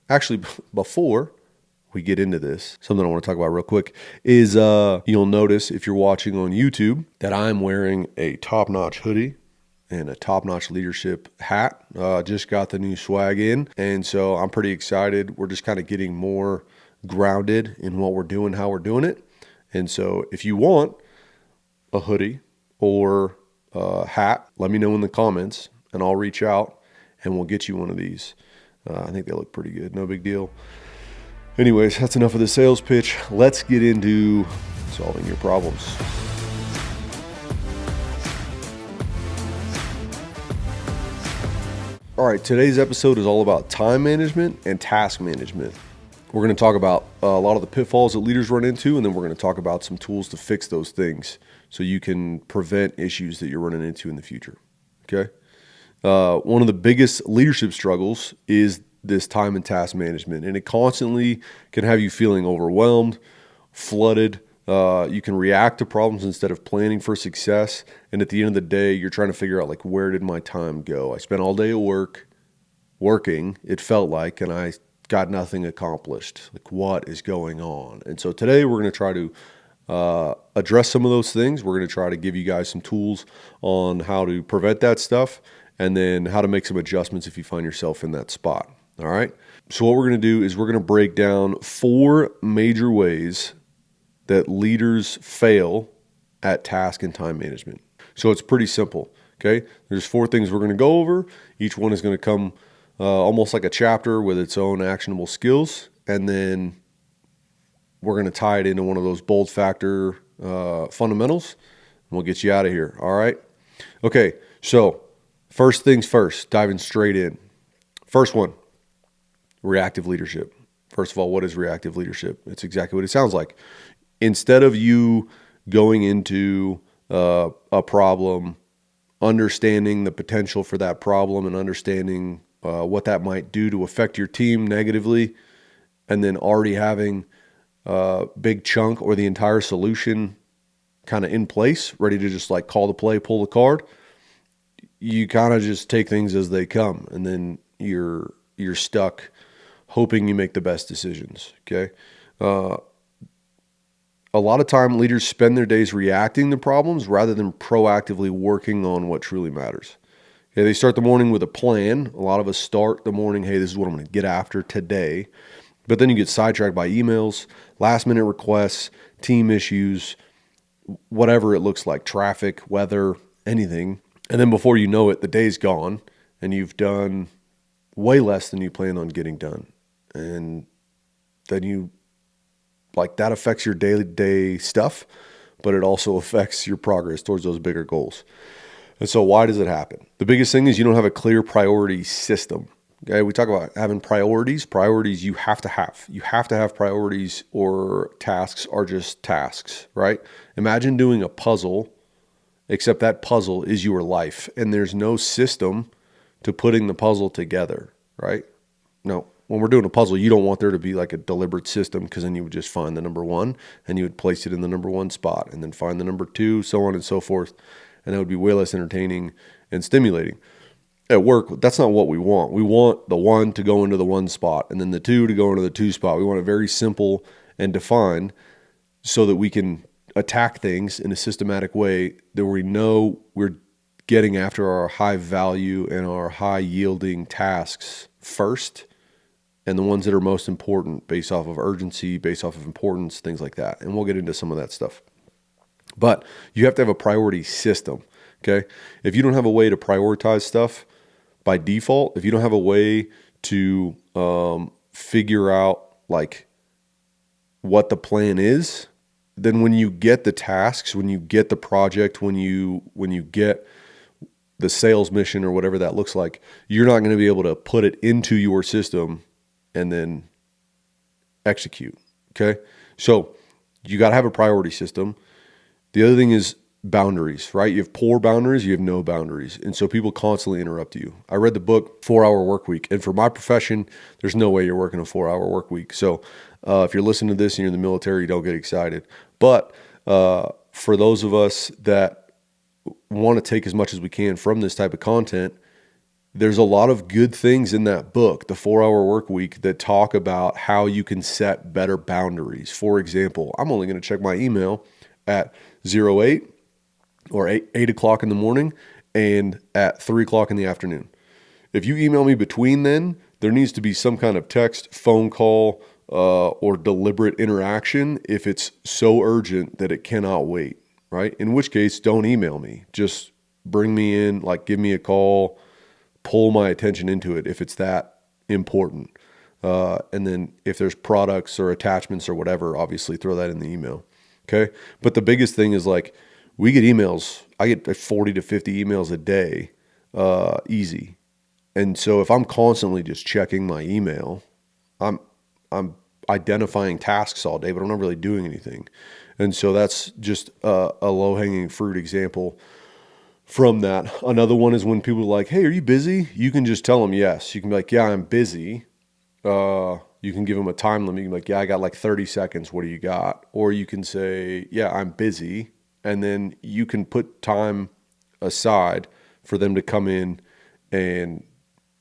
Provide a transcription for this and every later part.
Actually, before we get into this, something I want to talk about real quick is you'll notice if you're watching on YouTube that I'm wearing a top-notch hoodie and a top-notch leadership hat. Just got the new swag in, and so I'm pretty excited. We're just kind of getting more grounded in what we're doing, how we're doing it. And so if you want a hoodie or a hat, let me know in the comments, and I'll reach out, and we'll get you one of these. I think they look pretty good. No big deal. Anyways, that's enough of the sales pitch. Let's get into solving your problems. All right, today's episode is all about time management and task management. We're going to talk about a lot of the pitfalls that leaders run into, and then we're going to talk about some tools to fix those things so you can prevent issues that you're running into in the future. Okay? One of the biggest leadership struggles is this time and task management, and it constantly can have you feeling overwhelmed, flooded. You can react to problems instead of planning for success, and at the end of the day, you're trying to figure out, like, where did my time go? I spent all day at work, working, it felt like, and I got nothing accomplished. Like, what is going on? And so today we're going to try to address some of those things. We're going to try to give you guys some tools on how to prevent that stuff, and then how to make some adjustments if you find yourself in that spot. All right. So what we're going to do is we're going to break down 4 major ways that leaders fail at task and time management. So it's pretty simple. Okay. There's 4 things we're going to go over. Each one is going to come almost like a chapter with its own actionable skills. And then we're going to tie it into one of those bold factor fundamentals, and we'll get you out of here. All right. Okay. So first things first, diving straight in. First one, reactive leadership. First of all, what is reactive leadership? It's exactly what it sounds like. Instead of you going into a problem, understanding the potential for that problem and understanding what that might do to affect your team negatively, and then already having a big chunk or the entire solution kind of in place, ready to just like call the play, pull the card, you kind of just take things as they come, and then you're stuck hoping you make the best decisions. Okay. A lot of time leaders spend their days reacting to problems rather than proactively working on what truly matters. Okay, they start the morning with a plan. A lot of us start the morning, hey, this is what I'm going to get after today. But then you get sidetracked by emails, last minute requests, team issues, whatever it looks like, traffic, weather, anything. And then before you know it, the day's gone and you've done way less than you planned on getting done. And then that affects your day-to-day stuff, but it also affects your progress towards those bigger goals. And so why does it happen? The biggest thing is you don't have a clear priority system. Okay, we talk about having priorities. Priorities you have to have. You have to have priorities, or tasks are just tasks, right? Imagine doing a puzzle, except that puzzle is your life, and there's no system to putting the puzzle together, right? No. When we're doing a puzzle, you don't want there to be like a deliberate system, because then you would just find the number 1 and you would place it in the number 1 spot and then find the number 2, so on and so forth. And that would be way less entertaining and stimulating. At work, that's not what we want. We want the 1 to go into the 1 spot and then the 2 to go into the 2 spot. We want it very simple and defined so that we can attack things in a systematic way that we know we're getting after our high value and our high yielding tasks first, and the ones that are most important based off of urgency, based off of importance, things like that. And we'll get into some of that stuff. But you have to have a priority system, okay? If you don't have a way to prioritize stuff by default, if you don't have a way to figure out like what the plan is, then when you get the tasks, when you get the project, when you get the sales mission or whatever that looks like, you're not going to be able to put it into your system and then execute. Okay. So you got to have a priority system. The other thing is boundaries, right? You have poor boundaries, you have no boundaries. And so people constantly interrupt you. I read the book 4-Hour Work Week, and for my profession, there's no way you're working a 4-hour work week. So if you're listening to this and you're in the military, don't get excited. But for those of us that want to take as much as we can from this type of content, there's a lot of good things in that book, The 4 Hour Work Week, that talk about how you can set better boundaries. For example, I'm only going to check my email at 08 or 8 o'clock in the morning and at 3 o'clock in the afternoon. If you email me between then, there needs to be some kind of text, phone call, or deliberate interaction if it's so urgent that it cannot wait, right? In which case, don't email me. Just bring me in, like give me a call, pull my attention into it if it's that important. And then if there's products or attachments or whatever, obviously throw that in the email. Okay. But the biggest thing is like we get emails. I get 40 to 50 emails a day, easy. And so if I'm constantly just checking my email, I'm identifying tasks all day, but I'm not really doing anything. And so that's just a low-hanging fruit example from that. Another one is when people are like, hey, are you busy? You can just tell them yes. You can be like, yeah, I'm busy. You can give them a time limit. You can be like, yeah, I got like 30 seconds. What do you got? Or you can say, yeah, I'm busy. And then you can put time aside for them to come in and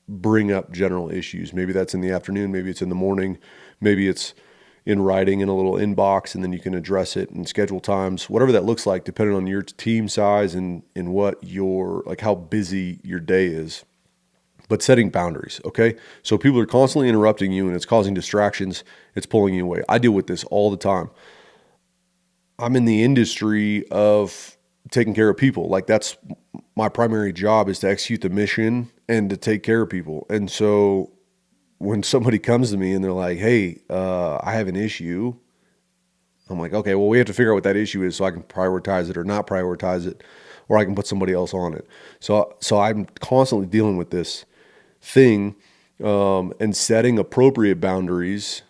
bring up general issues. Maybe that's in the afternoon. Maybe it's in the morning. Maybe it's in writing in a little inbox, and then you can address it and schedule times, whatever that looks like, depending on your team size and what your, like how busy your day is. But setting boundaries, okay? So people are constantly interrupting you and it's causing distractions. It's pulling you away. I deal with this all the time. I'm in the industry of taking care of people. Like that's my primary job, is to execute the mission and to take care of people. And so when somebody comes to me and they're like, hey, I have an issue, I'm like, okay, well, we have to figure out what that issue is so I can prioritize it or not prioritize it, or I can put somebody else on it. So I'm constantly dealing with this thing, and setting appropriate boundaries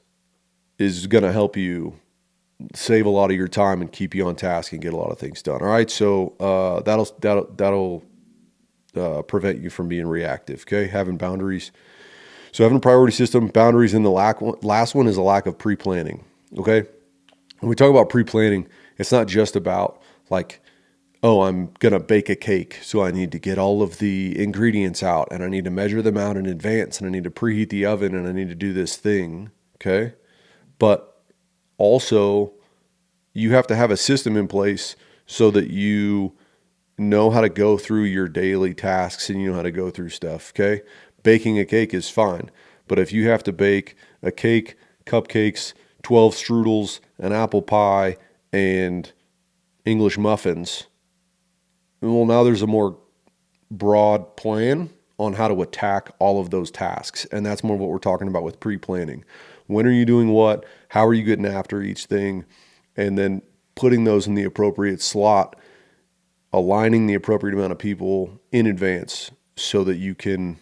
is going to help you save a lot of your time and keep you on task and get a lot of things done. All right. So, that'll prevent you from being reactive. Okay. Having boundaries. So having a priority system, boundaries, and the last one is a lack of pre-planning. Okay. When we talk about pre-planning, it's not just about like, oh, I'm going to bake a cake, so I need to get all of the ingredients out and I need to measure them out in advance and I need to preheat the oven and I need to do this thing. Okay. But also you have to have a system in place so that you know how to go through your daily tasks and you know how to go through stuff. Okay. Baking a cake is fine. But if you have to bake a cake, cupcakes, 12 strudels, an apple pie, and English muffins, well, now there's a more broad plan on how to attack all of those tasks. And that's more what we're talking about with pre-planning. When are you doing what? How are you getting after each thing? And then putting those in the appropriate slot, aligning the appropriate amount of people in advance so that you can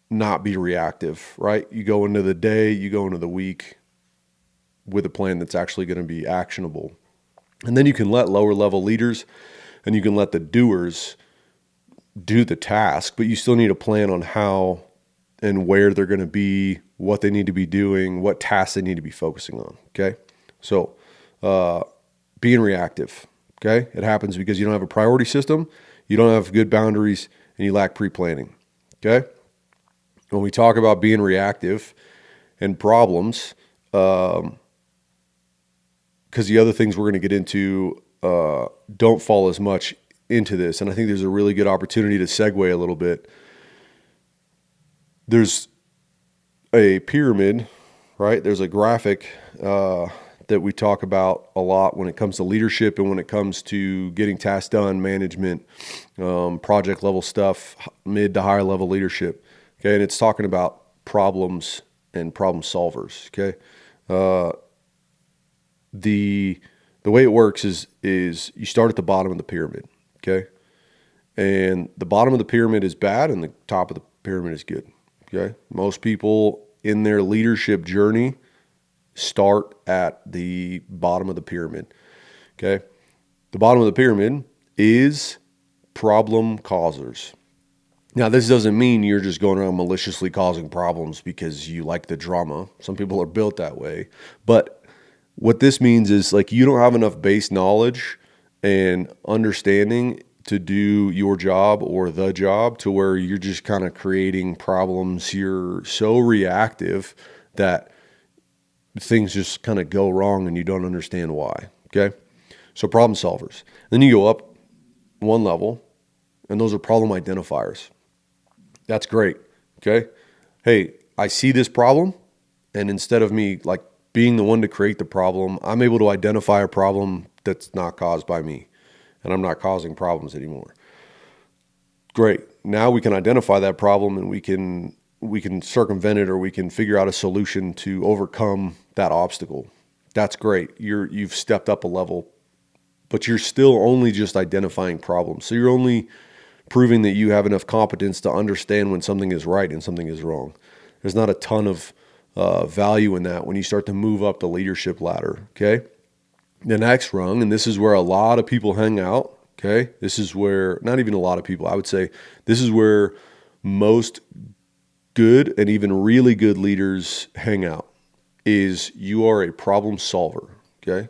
not be reactive, right? You go into the day, you go into the week with a plan that's actually going to be actionable. And then you can let lower level leaders and you can let the doers do the task, but you still need a plan on how and where they're going to be, what they need to be doing, what tasks they need to be focusing on. Okay. So, being reactive. Okay. It happens because you don't have a priority system, you don't have good boundaries, and you lack pre-planning. Okay. When we talk about being reactive and problems, because the other things we're going to get into don't fall as much into this. And I think there's a really good opportunity to segue a little bit. There's a pyramid, right? There's a graphic that we talk about a lot when it comes to leadership and when it comes to getting tasks done, management, project level stuff, mid to higher level leadership. Okay. And it's talking about problems and problem solvers. Okay. The way it works is you start at the bottom of the pyramid, okay? And the bottom of the pyramid is bad and the top of the pyramid is good, okay? Most people in their leadership journey start at the bottom of the pyramid, okay? The bottom of the pyramid is problem causers. Now, this doesn't mean you're just going around maliciously causing problems because you like the drama. Some people are built that way, but what this means is like you don't have enough base knowledge and understanding to do your job or the job to where you're just kind of creating problems. You're so reactive that things just kind of go wrong and you don't understand why. Okay. So problem solvers. Then you go up one level and those are problem identifiers. That's great. Okay. Hey, I see this problem. And instead of me like being the one to create the problem, I'm able to identify a problem that's not caused by me. And I'm not causing problems anymore. Great. Now we can identify that problem and we can circumvent it, or we can figure out a solution to overcome that obstacle. That's great. You've stepped up a level, but you're still only just identifying problems. So you're only proving that you have enough competence to understand when something is right and something is wrong. There's not a ton of value in that when you start to move up the leadership ladder. Okay. The next rung, and this is where a lot of people hang out, okay? This is where, not even a lot of people, I would say this is where most good and even really good leaders hang out, is you are a problem solver, okay?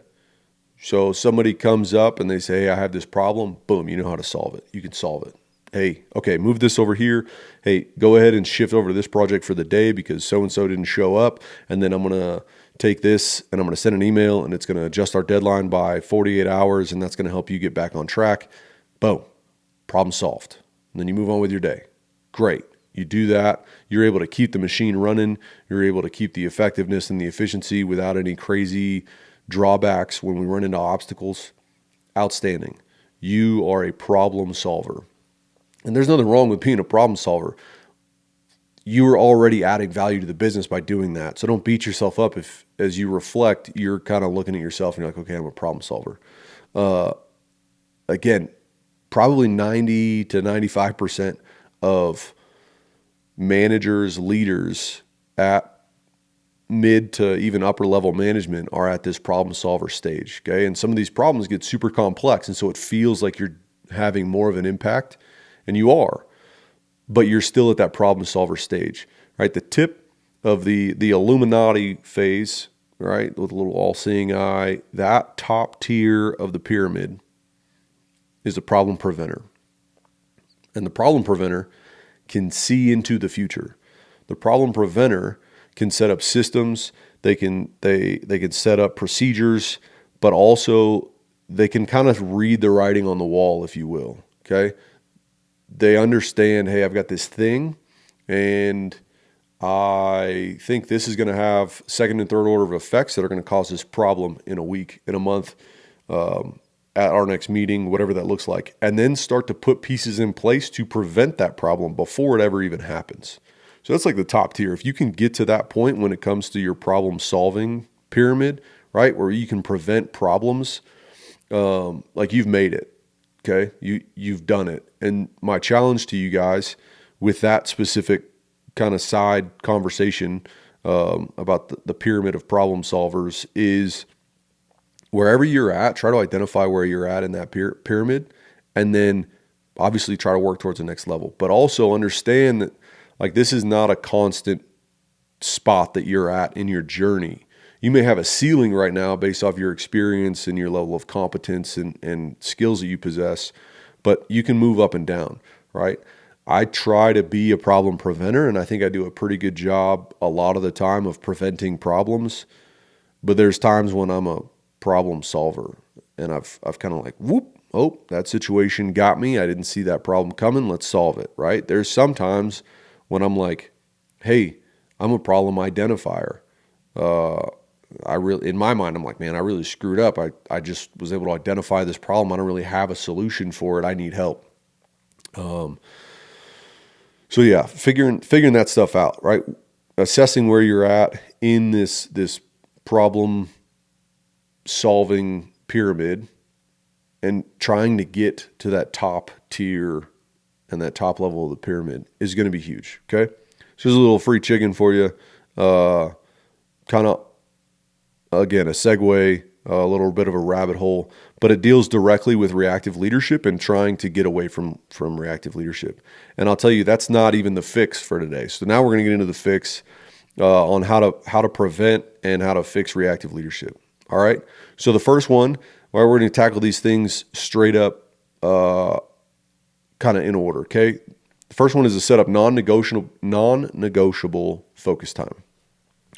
So somebody comes up and they say, hey, I have this problem. Boom, you know how to solve it. You can solve it. Hey, okay, move this over here. Hey, go ahead and shift over to this project for the day because so-and-so didn't show up, and then I'm going to take this and I'm going to send an email and it's going to adjust our deadline by 48 hours and that's going to help you get back on track. Boom, problem solved. And then you move on with your day. Great. You do that. You're able to keep the machine running. You're able to keep the effectiveness and the efficiency without any crazy drawbacks when we run into obstacles. Outstanding. You are a problem solver. And there's nothing wrong with being a problem solver. You are already adding value to the business by doing that. So don't beat yourself up if, as you reflect, you're kind of looking at yourself and you're like, okay, I'm a problem solver. Again, probably 90 to 95% of managers, leaders at mid to even upper level management are at this problem solver stage. Okay. And some of these problems get super complex. And so it feels like you're having more of an impact, and you are, but you're still at that problem solver stage, right? The tip of the Illuminati phase, right? With a little all-seeing eye, that top tier of the pyramid is a problem preventer. And the problem preventer can see into the future. The problem preventer can set up systems. They can set up procedures, but also they can kind of read the writing on the wall, if you will. Okay. They understand, hey, I've got this thing and I think this is going to have second and third order of effects that are going to cause this problem in a week, in a month, at our next meeting, whatever that looks like, and then start to put pieces in place to prevent that problem before it ever even happens. So that's like the top tier. If you can get to that point when it comes to your problem solving pyramid, right, where you can prevent problems, like you've made it. Okay, you've done it. And my challenge to you guys with that specific kind of side conversation about the pyramid of problem solvers is wherever you're at, try to identify where you're at in that pyramid, and then obviously try to work towards the next level. But also understand that like this is not a constant spot that you're at in your journey. You may have a ceiling right now based off your experience and your level of competence and skills that you possess, but you can move up and down, right? I try to be a problem preventer, and I think I do a pretty good job a lot of the time of preventing problems, but there's times when I'm a problem solver and I've kind of like, whoop, oh, that situation got me. I didn't see that problem coming. Let's solve it, right? There's sometimes when I'm like, hey, I'm a problem identifier. In my mind, I'm like, man, I really screwed up. I just was able to identify this problem. I don't really have a solution for it. I need help. So yeah, figuring that stuff out, right? Assessing where you're at in this problem solving pyramid and trying to get to that top tier and that top level of the pyramid is going to be huge. Okay. So there's a little free chicken for you. Kind of, again, a segue, a little bit of a rabbit hole, but it deals directly with reactive leadership and trying to get away from reactive leadership. And I'll tell you, that's not even the fix for today. So now we're going to get into the fix on how to prevent and how to fix reactive leadership. All right. So the first one, we're going to tackle these things straight up kind of in order. Okay. The first one is to set up non-negotiable focus time.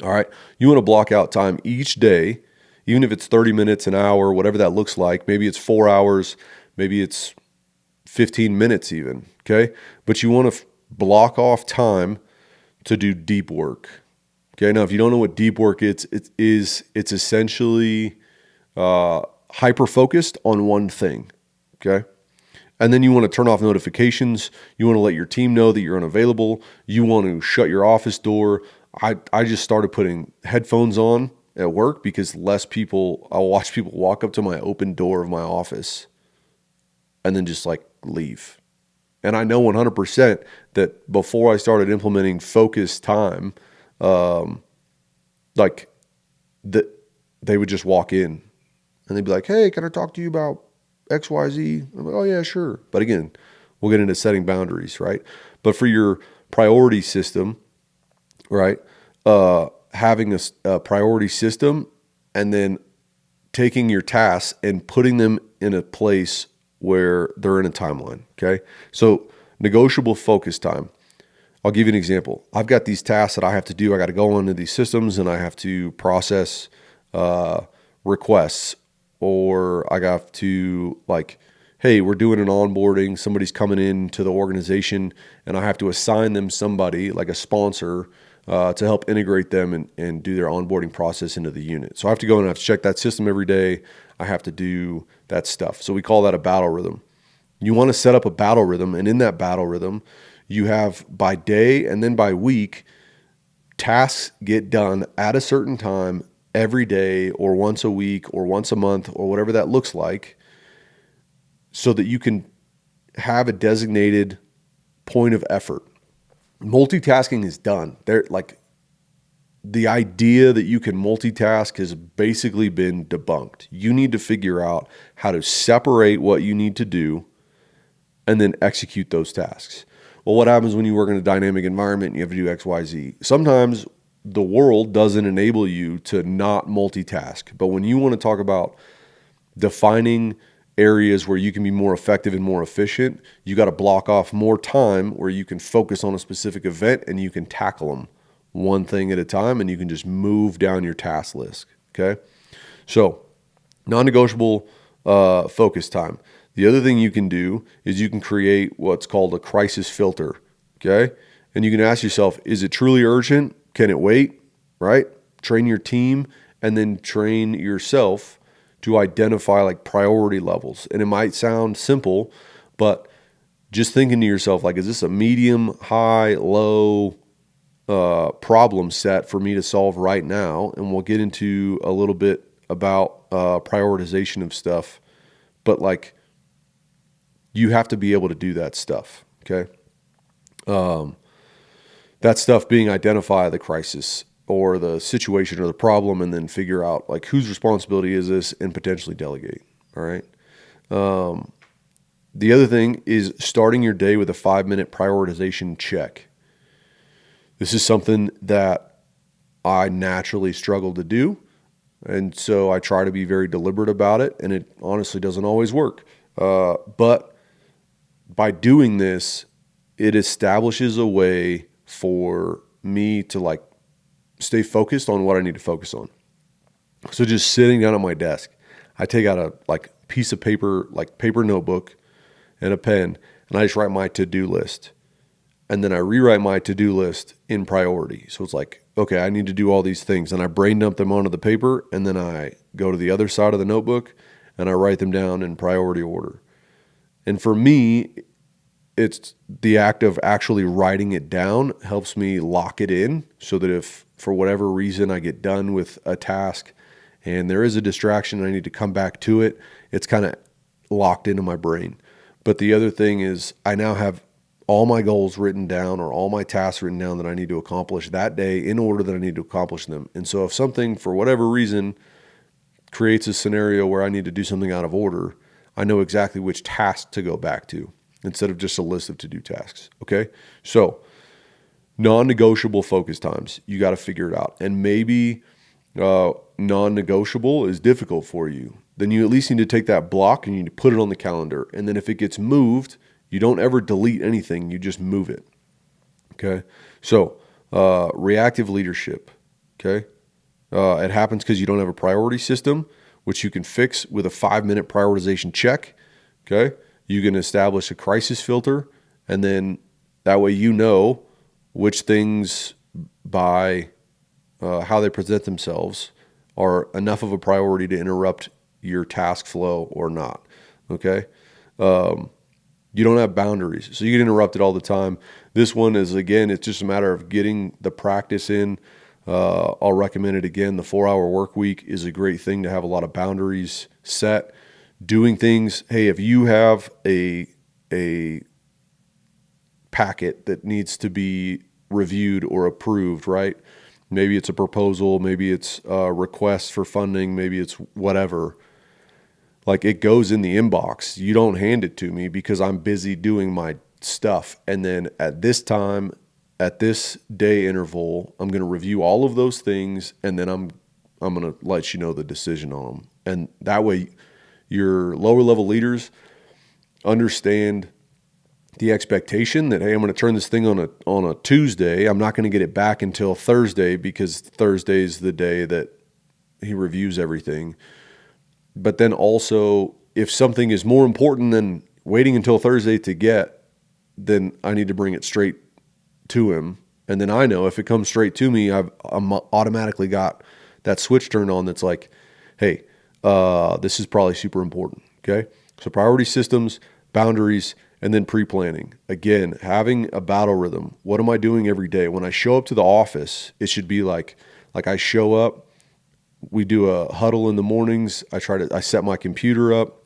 All right. You want to block out time each day, even if it's 30 minutes, an hour, whatever that looks like. Maybe it's 4 hours, maybe it's 15 minutes even. Okay. But you want to block off time to do deep work. Okay. Now, if you don't know what deep work is, it's essentially hyper-focused on one thing. Okay. And then you want to turn off notifications. You want to let your team know that you're unavailable. You want to shut your office door. I just started putting headphones on at work because I'll watch people walk up to my open door of my office and then just like leave. And I know 100% that before I started implementing focus time, like that they would just walk in and they'd be like, "Hey, can I talk to you about XYZ?" I'm like, "Oh yeah, sure." But again, we'll get into setting boundaries, right? But for your priority system, right? Having a priority system and then taking your tasks and putting them in a place where they're in a timeline. Okay. So negotiable focus time. I'll give you an example. I've got these tasks that I have to do. I got to go into these systems and I have to process requests, or I got to like, hey, we're doing an onboarding. Somebody's coming into the organization and I have to assign them somebody like a sponsor to help integrate them and do their onboarding process into the unit. So I have to go and I have to check that system every day. I have to do that stuff. So we call that a battle rhythm. You want to set up a battle rhythm, and in that battle rhythm, you have by day and then by week, tasks get done at a certain time every day or once a week or once a month or whatever that looks like, so that you can have a designated point of effort. Multitasking is done. The idea that you can multitask has basically been debunked. You need to figure out how to separate what you need to do and then execute those tasks. Well, what happens when you work in a dynamic environment and you have to do X, Y, Z? Sometimes the world doesn't enable you to not multitask. But when you want to talk about defining areas where you can be more effective and more efficient, you got to block off more time where you can focus on a specific event and you can tackle them one thing at a time and you can just move down your task list. Okay. So non-negotiable focus time. The other thing you can do is you can create what's called a crisis filter. Okay. And you can ask yourself, is it truly urgent? Can it wait? Right? Train your team and then train yourself to identify like priority levels. And it might sound simple, but just thinking to yourself, like, is this a medium, high, low problem set for me to solve right now? And we'll get into a little bit about prioritization of stuff, but like you have to be able to do that stuff. Okay. That stuff being identify the crisis or the situation or the problem, and then figure out like whose responsibility is this and potentially delegate. All right. The other thing is starting your day with a 5-minute prioritization check. This is something that I naturally struggle to do. And so I try to be very deliberate about it, and it honestly doesn't always work. But by doing this, it establishes a way for me to like stay focused on what I need to focus on. So just sitting down at my desk, I take out a like piece of paper, like paper notebook and a pen, and I just write my to-do list. And then I rewrite my to-do list in priority. So it's like, okay, I need to do all these things. And I brain dump them onto the paper, and then I go to the other side of the notebook and I write them down in priority order. And for me, it's the act of actually writing it down helps me lock it in, so that if for whatever reason I get done with a task and there is a distraction and I need to come back to it, it's kind of locked into my brain. But the other thing is I now have all my goals written down, or all my tasks written down that I need to accomplish that day in order that I need to accomplish them. And so if something for whatever reason creates a scenario where I need to do something out of order, I know exactly which task to go back to instead of just a list of to-do tasks. Okay. So non-negotiable focus times, you got to figure it out. And maybe non-negotiable is difficult for you. Then you at least need to take that block and you need to put it on the calendar. And then if it gets moved, You don't ever delete anything. You just move it. Okay. So, reactive leadership. Okay. It happens because you don't have a priority system, which you can fix with a 5-minute prioritization check. Okay. You can establish a crisis filter, and then that way you know which things by how they present themselves are enough of a priority to interrupt your task flow or not. Okay. You don't have boundaries, so you get interrupted all the time. This one is, again, it's just a matter of getting the practice in. I'll recommend it again. The 4-hour work week is a great thing to have a lot of boundaries set. Doing things, hey, if you have a packet that needs to be reviewed or approved, right? Maybe it's a proposal, maybe it's a request for funding, maybe it's whatever. Like, it goes in the inbox. You don't hand it to me because I'm busy doing my stuff. And then at this time, at this day interval, I'm going to review all of those things, and then I'm going to let you know the decision on them. And that way, your lower level leaders understand the expectation that, hey, I'm going to turn this thing on a Tuesday. I'm not going to get it back until Thursday because Thursday is the day that he reviews everything. But then also, if something is more important than waiting until Thursday to get, then I need to bring it straight to him. And then I know if it comes straight to me, I'm automatically got that switch turned on that's like, hey, this is probably super important. Okay. So priority systems, boundaries, and then pre-planning. Again, having a battle rhythm. What am I doing every day? When I show up to the office, it should be like I show up, we do a huddle in the mornings. I set my computer up.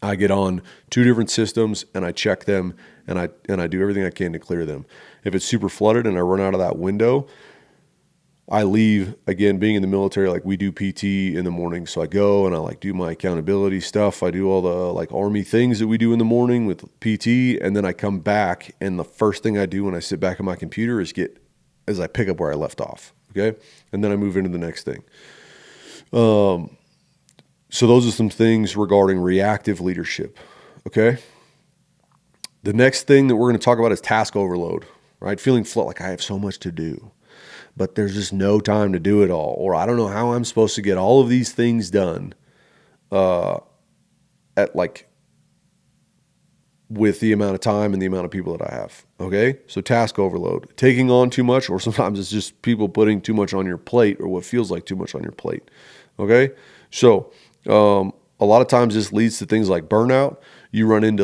I get on 2 different systems and I check them, and I do everything I can to clear them. If it's super flooded and I run out of that window, I leave. Again, being in the military, like, we do PT in the morning. So I go and I do my accountability stuff. I do all the Army things that we do in the morning with PT. And then I come back, and the first thing I do when I sit back at my computer is I pick up where I left off. Okay. And then I move into the next thing. So those are some things regarding reactive leadership. Okay. The next thing that we're going to talk about is task overload, right? Feeling like I have so much to do, but there's just no time to do it all. Or I don't know how I'm supposed to get all of these things done, with the amount of time and the amount of people that I have. Okay. So task overload, taking on too much, or sometimes it's just people putting too much on your plate, or what feels like too much on your plate. Okay. So, a lot of times this leads to things like burnout. You run into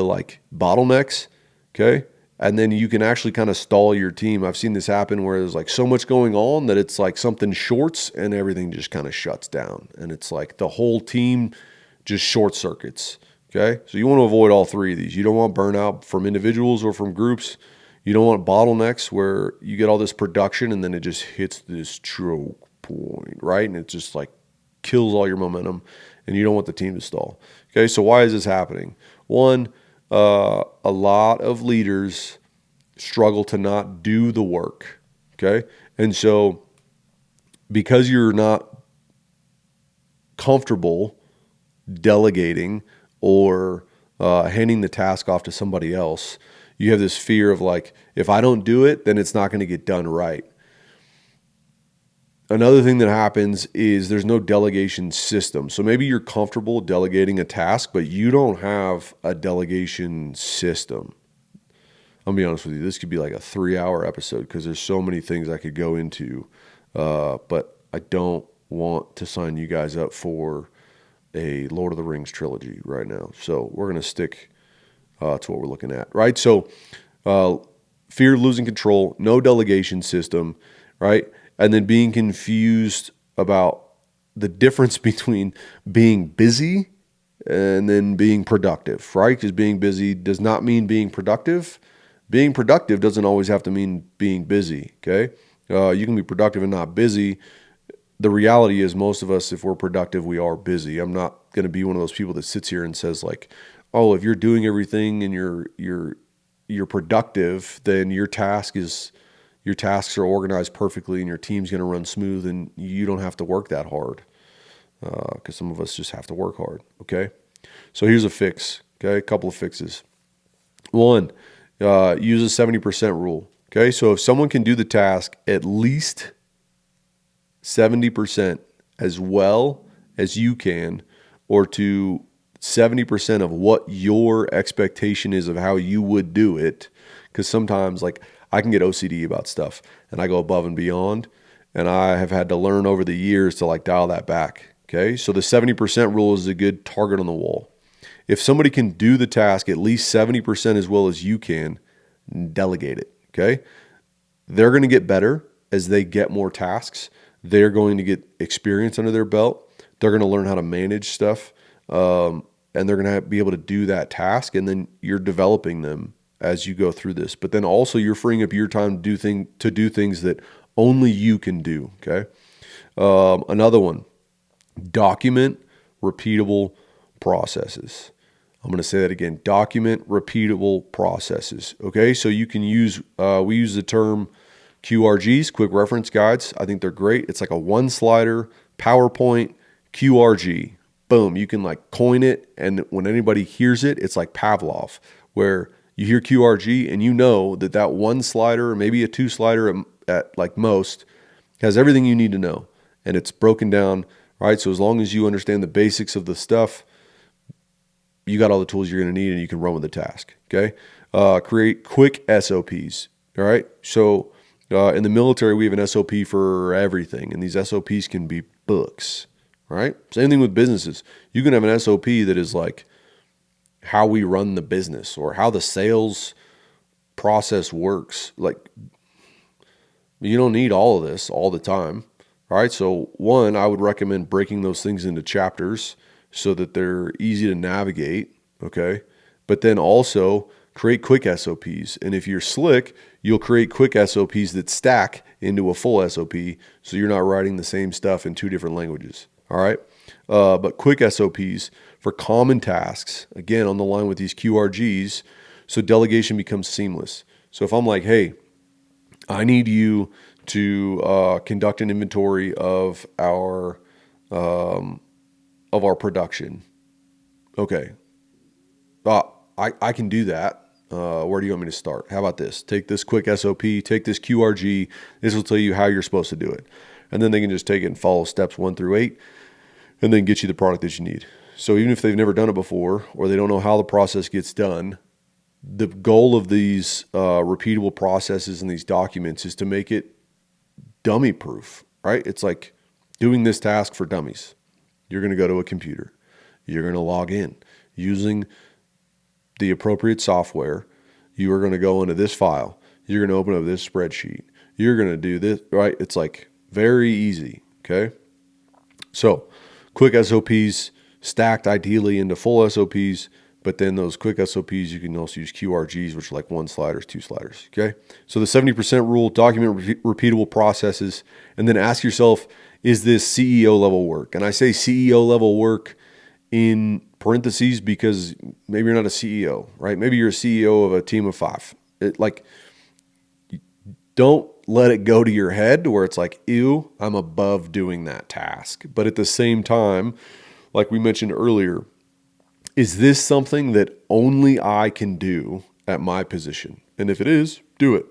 bottlenecks. Okay. And then you can actually kind of stall your team. I've seen this happen where there's so much going on that it's something shorts and everything just kind of shuts down. And it's the whole team just short circuits. Okay. So you want to avoid all 3 of these. You don't want burnout from individuals or from groups. You don't want bottlenecks where you get all this production and then it just hits this choke point, right? And it just kills all your momentum, and you don't want the team to stall. Okay. So why is this happening? One, a lot of leaders struggle to not do the work. Okay. And so because you're not comfortable delegating or handing the task off to somebody else, you have this fear of if I don't do it, then it's not going to get done right. Another thing that happens is there's no delegation system. So maybe you're comfortable delegating a task, but you don't have a delegation system. I'm going to be honest with you. This could be a 3-hour episode because there's so many things I could go into. But I don't want to sign you guys up for a Lord of the Rings trilogy right now. So we're going to stick to what we're looking at, right? So fear of losing control, no delegation system, right? And then being confused about the difference between being busy and then being productive, right? Because being busy does not mean being productive. Being productive doesn't always have to mean being busy, okay? You can be productive and not busy. The reality is most of us, if we're productive, we are busy. I'm not going to be one of those people that sits here and says oh, if you're doing everything and you're productive, then your tasks are organized perfectly and your team's going to run smooth and you don't have to work that hard, because some of us just have to work hard, okay? So here's a fix, okay? A couple of fixes. One, use a 70% rule. Okay. So if someone can do the task at least 70% as well as you can, or to 70% of what your expectation is of how you would do it. Because sometimes, like, I can get OCD about stuff and I go above and beyond. And I have had to learn over the years to like dial that back. Okay. So the 70% rule is a good target on the wall. If somebody can do the task at least 70% as well as you can, delegate it. Okay. They're going to get better as they get more tasks. They're going to get experience under their belt. They're going to learn how to manage stuff. And they're going to be able to do that task. And then you're developing them as you go through this. But then also you're freeing up your time to do things that only you can do. Okay. Another one, document repeatable processes. I'm going to say that again. Document repeatable processes. Okay. So you can use, we use the term QRGs, quick reference guides. I think they're great. It's like a one slider PowerPoint QRG. Boom. You can like coin it. And when anybody hears it, it's like Pavlov, where you hear QRG and you know that that one slider, or maybe a two slider at like most, has everything you need to know. And it's broken down, right? So as long as you understand the basics of the stuff, you got all the tools you're going to need and you can run with the task. Okay. Create quick SOPs. All right. So in the military, we have an SOP for everything. And these SOPs can be books. All right. Same thing with businesses. You can have an SOP that is like how we run the business or how the sales process works. Like, you don't need all of this all the time. All right. So one, I would recommend breaking those things into chapters so that they're easy to navigate. Okay. But then also create quick SOPs. And if you're slick, you'll create quick SOPs that stack into a full SOP. So you're not writing the same stuff in two different languages. All right. But quick SOPs for common tasks, again, on the line with these QRGs. So delegation becomes seamless. So if I'm like, hey, I need you to conduct an inventory of our production. Okay. I can do that. Where do you want me to start? How about this? Take this quick SOP, take this QRG. This will tell you how you're supposed to do it. And then they can just take it and follow steps 1 through 8 and then get you the product that you need. So even if they've never done it before or they don't know how the process gets done, the goal of these repeatable processes and these documents is to make it dummy proof, right? It's like doing this task for dummies. You're going to go to a computer. You're going to log in using the appropriate software. You are going to go into this file. You're going to open up this spreadsheet. You're going to do this, right? It's like very easy. Okay. So quick SOPs stacked ideally into full SOPs, but then those quick SOPs, you can also use QRGs, which are like 1 sliders, 2 sliders. Okay. So the 70% rule, document repeatable processes, and then ask yourself, is this CEO level work? And I say CEO level work in parentheses because maybe you're not a CEO, right? Maybe you're a CEO of a team of 5. Don't let it go to your head where it's like, ew, I'm above doing that task. But at the same time, like we mentioned earlier, is this something that only I can do at my position? And if it is, do it.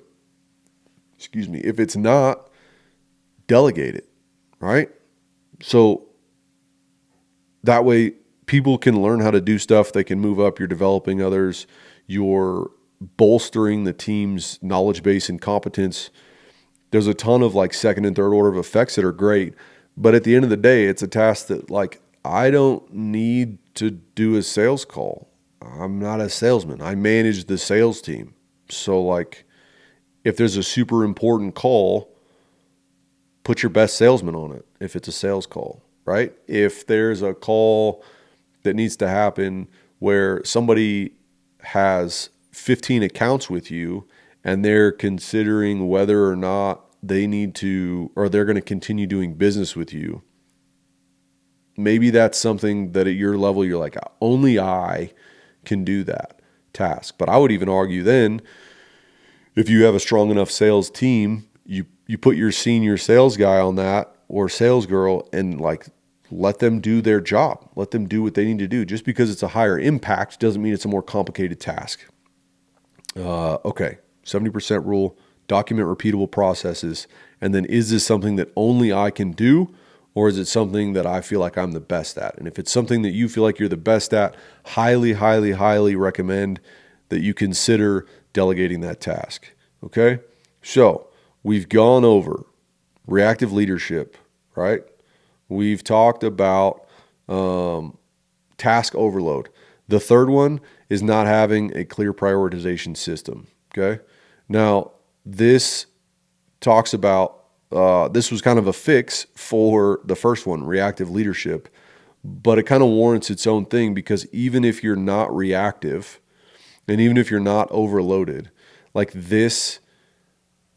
Excuse me. If it's not, delegate it, right? So that way people can learn how to do stuff. They can move up. You're developing others. You're bolstering the team's knowledge base and competence. There's a ton of like second and third order of effects that are great. But at the end of the day, it's a task that like I don't need to do a sales call. I'm not a salesman. I manage the sales team. So like if there's a super important call, put your best salesman on it if it's a sales call, right? If there's a call that needs to happen where somebody has 15 accounts with you and they're considering whether or not they need to, or they're going to continue doing business with you, maybe that's something that at your level, you're like, only I can do that task. But I would even argue then, if you have a strong enough sales team, you put your senior sales guy on that or sales girl and like let them do their job. Let them do what they need to do. Just because it's a higher impact doesn't mean it's a more complicated task. Okay, 70% rule, document repeatable processes. And then is this something that only I can do, or is it something that I feel like I'm the best at? And if it's something that you feel like you're the best at, highly, highly, highly recommend that you consider delegating that task. Okay? So we've gone over reactive leadership, right? We've talked about task overload. The third one is not having a clear prioritization system. Okay. Now, this talks about, this was kind of a fix for the first one, reactive leadership, but it kind of warrants its own thing because even if you're not reactive and even if you're not overloaded, like this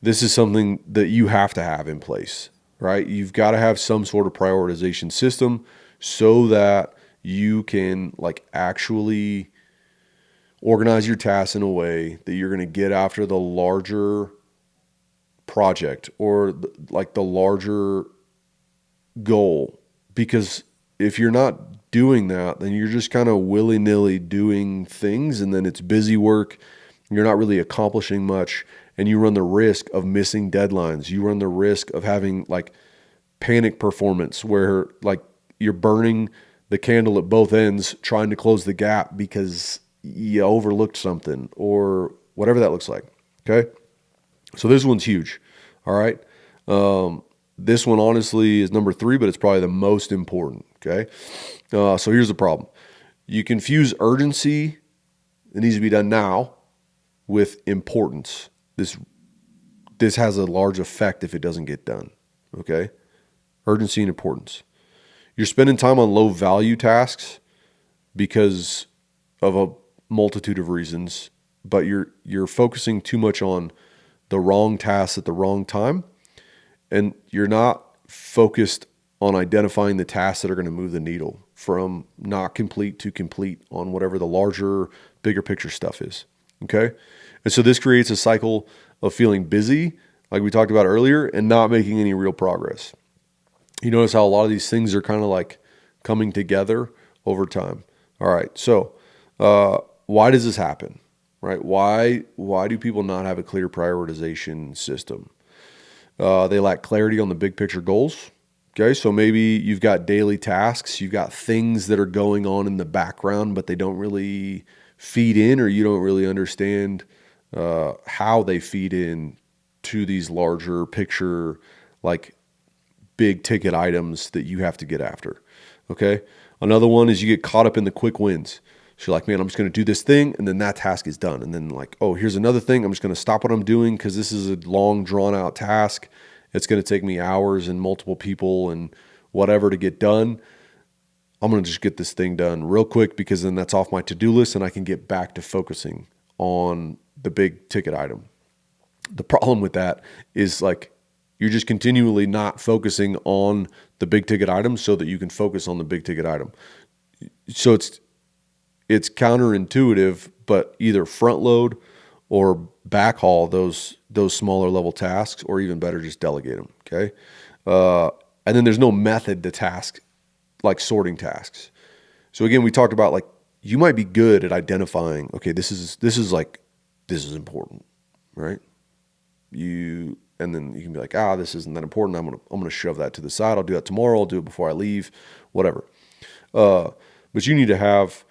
is something that you have to have in place, right? You've got to have some sort of prioritization system so that you can like actually organize your tasks in a way that you're going to get after the larger project or like the larger goal. Because if you're not doing that, then you're just kind of willy-nilly doing things and then it's busy work. You're not really accomplishing much and you run the risk of missing deadlines. You run the risk of having like panic performance where like you're burning the candle at both ends trying to close the gap because you overlooked something or whatever that looks like. Okay. So this one's huge. All right. This one honestly is number 3, but it's probably the most important. Okay. So here's the problem. You confuse urgency, it needs to be done now, with importance. This has a large effect if it doesn't get done. Okay. Urgency and importance. You're spending time on low value tasks because of a multitude of reasons, but you're focusing too much on the wrong tasks at the wrong time, and you're not focused on identifying the tasks that are going to move the needle from not complete to complete on whatever the larger, bigger picture stuff is. Okay? And so this creates a cycle of feeling busy, like we talked about earlier, and not making any real progress. You notice how a lot of these things are kind of like coming together over time. All right. So, why does this happen? Right? Why do people not have a clear prioritization system? They lack clarity on the big picture goals. Okay. So maybe you've got daily tasks, you've got things that are going on in the background, but they don't really feed in, or you don't really understand how they feed in to these larger picture, like big ticket items that you have to get after. Okay. Another one is you get caught up in the quick wins. So you're like, man, I'm just going to do this thing. And then that task is done. And then like, oh, here's another thing. I'm just going to stop what I'm doing because this is a long drawn out task. It's going to take me hours and multiple people and whatever to get done. I'm going to just get this thing done real quick because then that's off my to-do list and I can get back to focusing on the big ticket item. The problem with that is like, you're just continually not focusing on the big ticket item so that you can focus on the big ticket item. So it's counterintuitive, but either front load or back haul those smaller level tasks, or even better, just delegate them. Okay. And then there's no method to task, like sorting tasks. So again, we talked about like, you might be good at identifying, okay, this is important, right? And then you can be like, this isn't that important. I'm gonna shove that to the side. I'll do that tomorrow. I'll do it before I leave, whatever. But you need to have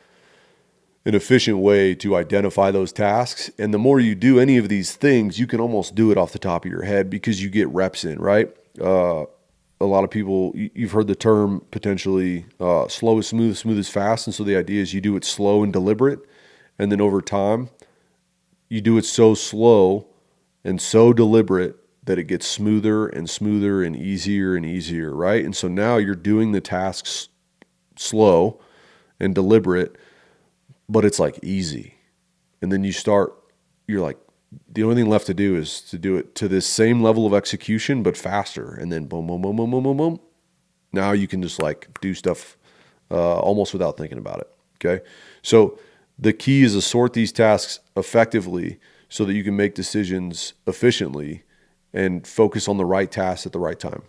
an efficient way to identify those tasks. And the more you do any of these things, you can almost do it off the top of your head because you get reps in, right? A lot of people, you've heard the term potentially slow is smooth, smooth is fast. And so the idea is you do it slow and deliberate. And then over time, you do it so slow and so deliberate that it gets smoother and smoother and easier, right? And so now you're doing the tasks slow and deliberate, but it's like easy. And then you're like, the only thing left to do is to do it to this same level of execution, but faster. And then boom, boom, boom, boom, boom, boom, boom. Now you can just like do stuff almost without thinking about it. Okay. So the key is to sort these tasks effectively so that you can make decisions efficiently and focus on the right tasks at the right time.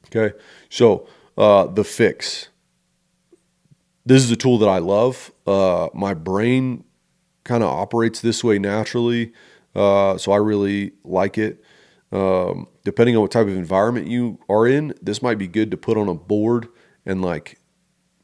Okay. So the fix. This is a tool that I love. My brain kind of operates this way naturally. So I really like it. Depending on what type of environment you are in, this might be good to put on a board and like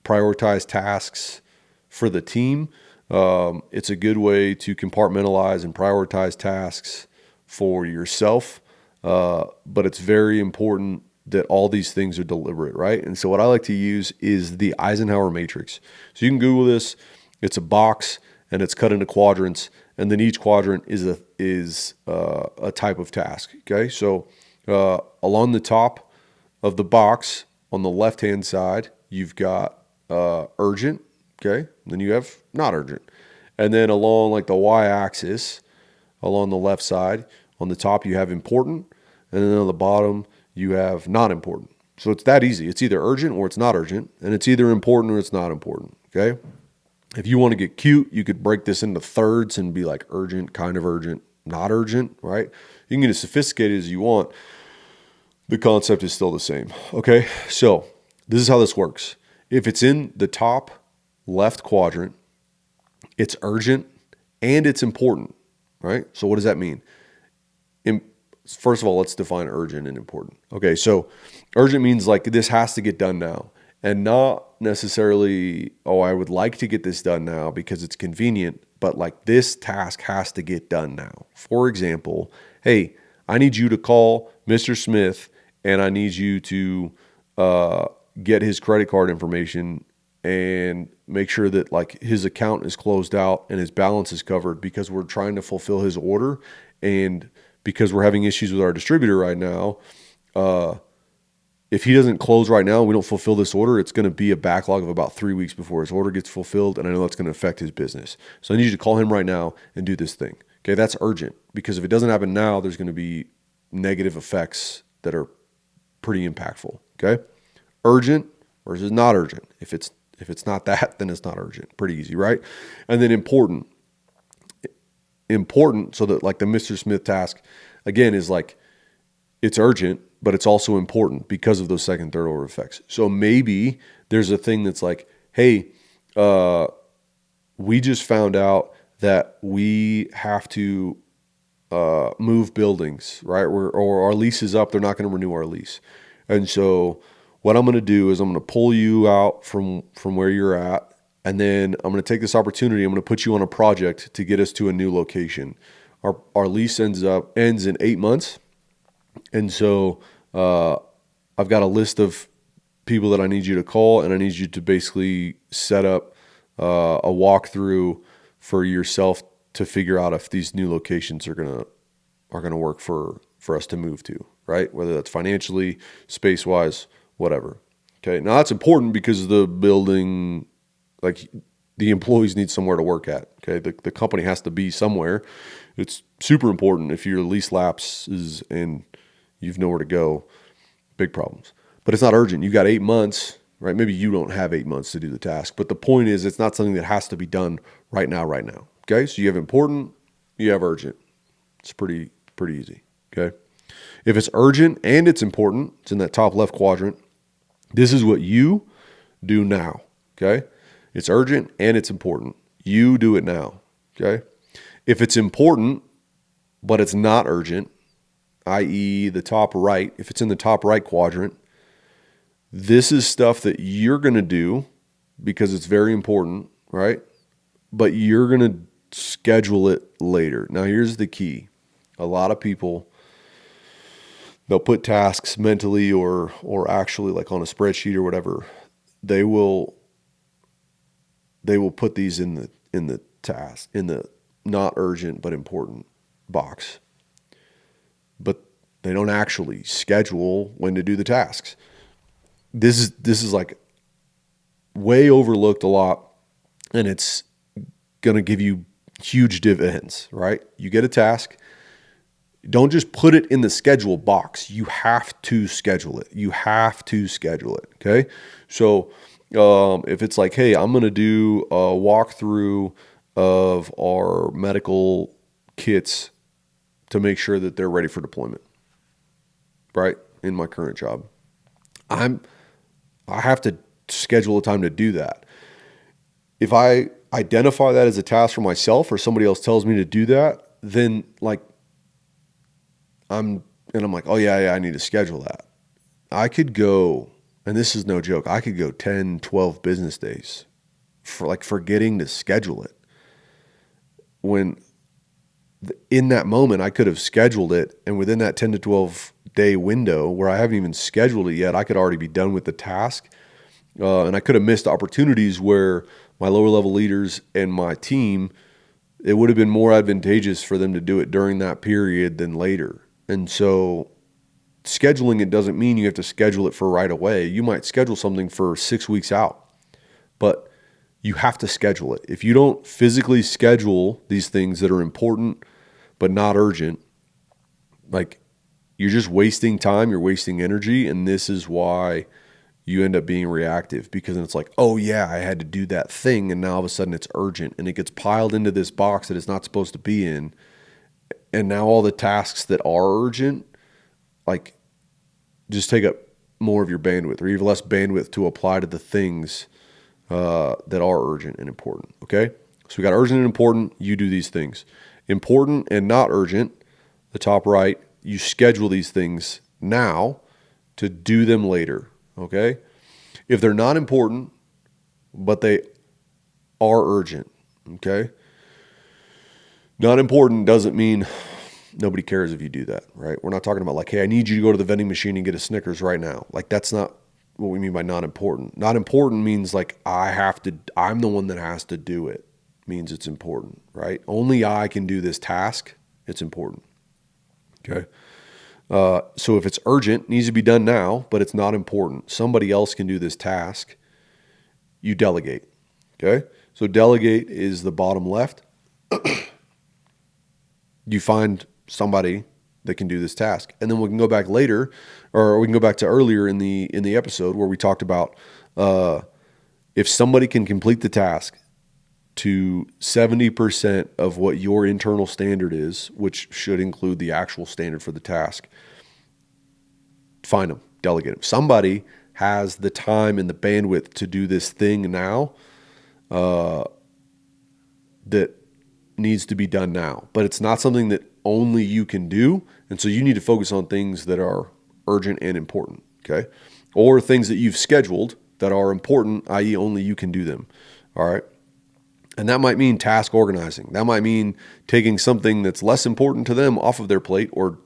prioritize tasks for the team. It's a good way to compartmentalize and prioritize tasks for yourself. But it's very important that all these things are deliberate, right? And so what I like to use is the Eisenhower matrix. So you can Google this. It's a box and it's cut into quadrants, and then each quadrant is a type of task. Okay, so along the top of the box on the left-hand side, you've got urgent. Okay, then you have not urgent, and then along like the y-axis, along the left side, on the top you have important, and then on the bottom you have not important. So it's that easy. It's either urgent or it's not urgent, and it's either important or it's not important. Okay. If you want to get cute, you could break this into thirds and be like urgent, kind of urgent, not urgent, right? You can get as sophisticated as you want. The concept is still the same. Okay. So this is how this works. If it's in the top left quadrant, it's urgent and it's important, right? So what does that mean? First of all, let's define urgent and important. Okay, so urgent means like this has to get done now, and not necessarily, oh, I would like to get this done now because it's convenient, but like this task has to get done now. For example, hey, I need you to call Mr. Smith and I need you to get his credit card information and make sure that like his account is closed out and his balance is covered, because we're trying to fulfill his order. And because we're having issues with our distributor right now, if he doesn't close right now, we don't fulfill this order, it's going to be a backlog of about 3 weeks before his order gets fulfilled. And I know that's going to affect his business. So I need you to call him right now and do this thing. Okay, that's urgent, because if it doesn't happen now, there's going to be negative effects that are pretty impactful. Okay, urgent versus not urgent. If it's not that, then it's not urgent. Pretty easy, right? And then important. Important, so that like the Mr. Smith task, again, is like it's urgent, but it's also important because of those second, third order effects. So maybe there's a thing that's like, hey, we just found out that we have to move buildings, right? Or our lease is up. They're not going to renew our lease. And so what I'm going to do is I'm going to pull you out from where you're at. And then I'm going to take this opportunity. I'm going to put you on a project to get us to a new location. Our lease ends in 8 months. And so I've got a list of people that I need you to call, and I need you to basically set up a walkthrough for yourself to figure out if these new locations are gonna work for us to move to, right? Whether that's financially, space-wise, whatever. Okay. Now that's important because the building, like the employees need somewhere to work at. Okay. The company has to be somewhere. It's super important. If your lease lapses and you've nowhere to go, big problems. But it's not urgent. You've got 8 months, right? Maybe you don't have 8 months to do the task, but the point is it's not something that has to be done right now. Okay. So you have important, you have urgent. It's pretty easy. Okay. If it's urgent and it's important, it's in that top left quadrant. This is what you do now. Okay. It's urgent and it's important. You do it now. Okay. If it's important, but it's not urgent, i.e. the top right, if it's in the top right quadrant, this is stuff that you're going to do because it's very important, right? But you're going to schedule it later. Now, here's the key. A lot of people, they'll put tasks mentally or actually like on a spreadsheet or whatever. They will put these in the task, in the not urgent but important box. But they don't actually schedule when to do the tasks. This is like way overlooked a lot, and it's going to give you huge dividends, right? You get a task. Don't just put it in the schedule box. You have to schedule it. Okay. So if it's like, hey, I'm going to do a walkthrough of our medical kits to make sure that they're ready for deployment, right? In my current job, I have to schedule a time to do that. If I identify that as a task for myself or somebody else tells me to do that, then like I'm like, oh yeah, I need to schedule that. I could go, and this is no joke, I could go 10, 12 business days for like forgetting to schedule it. When in that moment I could have scheduled it, and within that 10 to 12 day window where I haven't even scheduled it yet, I could already be done with the task. And I could have missed opportunities where my lower level leaders and my team, it would have been more advantageous for them to do it during that period than later. And so scheduling it doesn't mean you have to schedule it for right away. You might schedule something for 6 weeks out, but you have to schedule it. If you don't physically schedule these things that are important but not urgent, like you're just wasting time, you're wasting energy, and this is why you end up being reactive, because it's like, oh yeah, I had to do that thing, and now all of a sudden it's urgent, and it gets piled into this box that it's not supposed to be in. And now all the tasks that are urgent, like, just take up more of your bandwidth, or you have less bandwidth to apply to the things that are urgent and important. Okay, so we got urgent and important. You do these things. Important and not urgent, the top right, you schedule these things now to do them later. Okay, if they're not important but they are urgent, okay, not important doesn't mean nobody cares if you do that, right? We're not talking about like, hey, I need you to go to the vending machine and get a Snickers right now. Like, that's not what we mean by not important. Not important means like I'm the one that has to do it. Means it's important, right? Only I can do this task. It's important. Okay. So if it's urgent, needs to be done now, but it's not important, somebody else can do this task, you delegate. Okay. So delegate is the bottom left. You find somebody that can do this task. And then we can go back later, or we can go back to earlier in the episode where we talked about if somebody can complete the task to 70% of what your internal standard is, which should include the actual standard for the task, find them, delegate them. Somebody has the time and the bandwidth to do this thing now that needs to be done now, but it's not something that only you can do. And so you need to focus on things that are urgent and important. Okay. Or things that you've scheduled that are important, i.e. only you can do them. All right. And that might mean task organizing. That might mean taking something that's less important to them off of their plate, or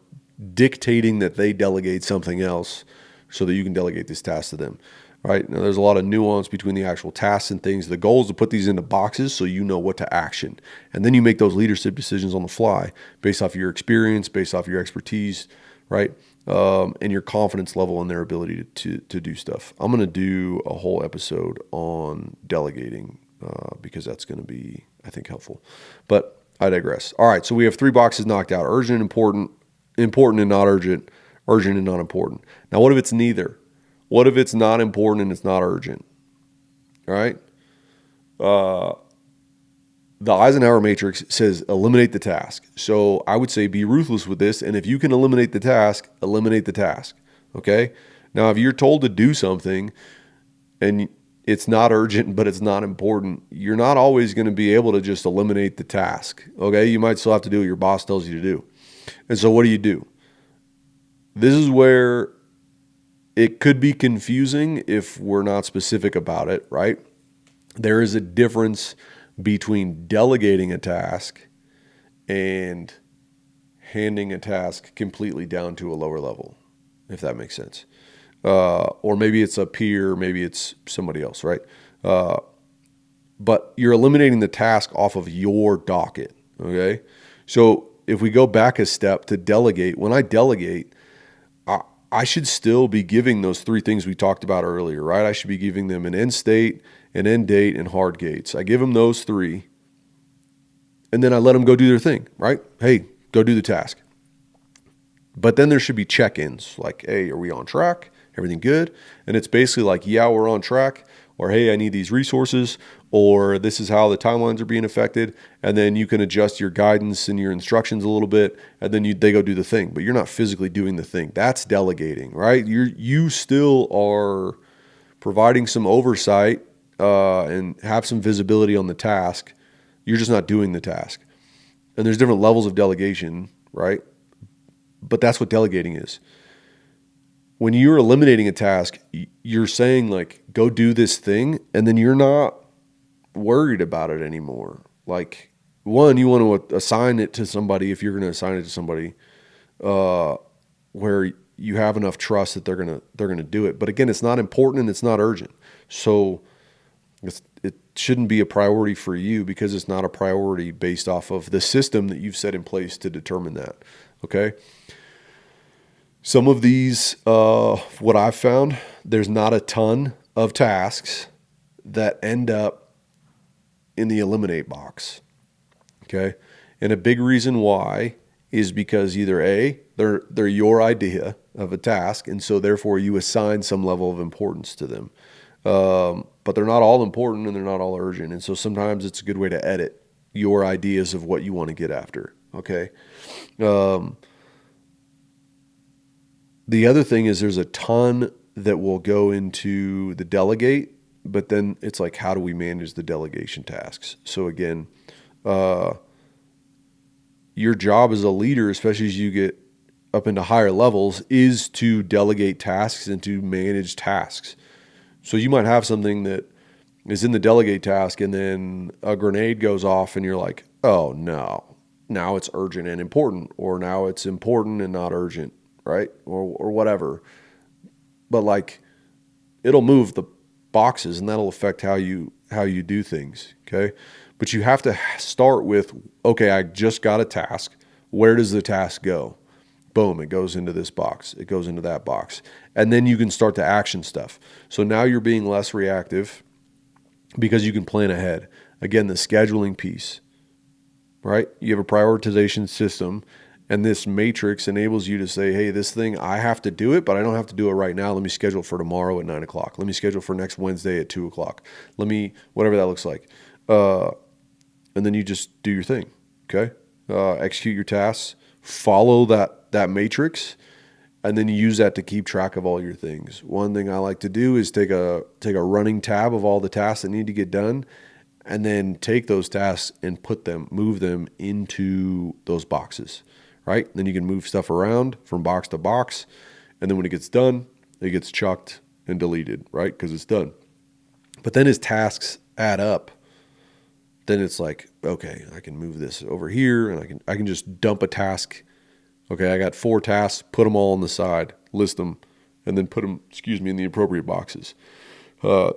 dictating that they delegate something else so that you can delegate this task to them. All right. Now, there's a lot of nuance between the actual tasks and things. The goal is to put these into boxes so you know what to action. And then you make those leadership decisions on the fly based off of your experience, based off of your expertise, right? And your confidence level and their ability to do stuff. I'm going to do a whole episode on delegating because that's going to be, I think, helpful. But I digress. All right, so we have 3 boxes knocked out: urgent and important, important and not urgent, urgent and not important. Now, what if it's neither? What if it's not important and it's not urgent? All right. The Eisenhower matrix says eliminate the task. So I would say be ruthless with this. And if you can eliminate the task, eliminate the task. Okay. Now, if you're told to do something and it's not urgent, but it's not important, you're not always going to be able to just eliminate the task. Okay. You might still have to do what your boss tells you to do. And so what do? This is where it could be confusing if we're not specific about it, right? There is a difference between delegating a task and handing a task completely down to a lower level, if that makes sense. Or maybe it's a peer, maybe it's somebody else, right? But you're eliminating the task off of your docket, okay? So if we go back a step to delegate, when I delegate, I should still be giving those 3 things we talked about earlier, right? I should be giving them an end state, an end date, and hard gates. I give them those 3, and then I let them go do their thing, right? Hey, go do the task. But then there should be check-ins, like, hey, are we on track? Everything good? And it's basically like, yeah, we're on track, or hey, I need these resources, or this is how the timelines are being affected. And then you can adjust your guidance and your instructions a little bit, and then they go do the thing, but you're not physically doing the thing. That's delegating, right? You still are providing some oversight and have some visibility on the task, you're just not doing the task. And there's different levels of delegation, right? But that's what delegating is. When you're eliminating a task, you're saying like, go do this thing, and then you're not worried about it anymore. Like, one, you want to assign it to somebody if you're going to assign it to somebody where you have enough trust that they're gonna do it. But again, it's not important and it's not urgent. So it shouldn't be a priority for you because it's not a priority based off of the system that you've set in place to determine that. Okay. Some of these, what I've found, there's not a ton of tasks that end up in the eliminate box. Okay. And a big reason why is because either A, they're your idea of a task, and so therefore you assign some level of importance to them. But they're not all important and they're not all urgent. And so sometimes it's a good way to edit your ideas of what you want to get after. Okay. The other thing is there's a ton that will go into the delegate, but then it's like, how do we manage the delegation tasks? So again, your job as a leader, especially as you get up into higher levels, is to delegate tasks and to manage tasks. So you might have something that is in the delegate task and then a grenade goes off and you're like, oh no, now it's urgent and important, or now it's important and not urgent, right? Or whatever. But like, it'll move the boxes and that'll affect how you do things. Okay. But you have to start with, okay, I just got a task. Where does the task go? Boom, it goes into this box. It goes into that box. And then you can start to action stuff. So now you're being less reactive because you can plan ahead. Again, the scheduling piece, right? You have a prioritization system, and this matrix enables you to say, hey, this thing, I have to do it, but I don't have to do it right now. Let me schedule it for tomorrow at 9 o'clock. Let me schedule for next Wednesday at 2 o'clock. Whatever that looks like. And then you just do your thing, okay? Execute your tasks, follow that matrix, and then you use that to keep track of all your things. One thing I like to do is take a running tab of all the tasks that need to get done, and then take those tasks and move them into those boxes, right? Then you can move stuff around from box to box, and then when it gets done, it gets chucked and deleted, right? Because it's done. But then as tasks add up, then it's like, okay, I can move this over here and I can just dump a task. Okay, I got 4 tasks, put them all on the side, list them, and then put them, in the appropriate boxes. To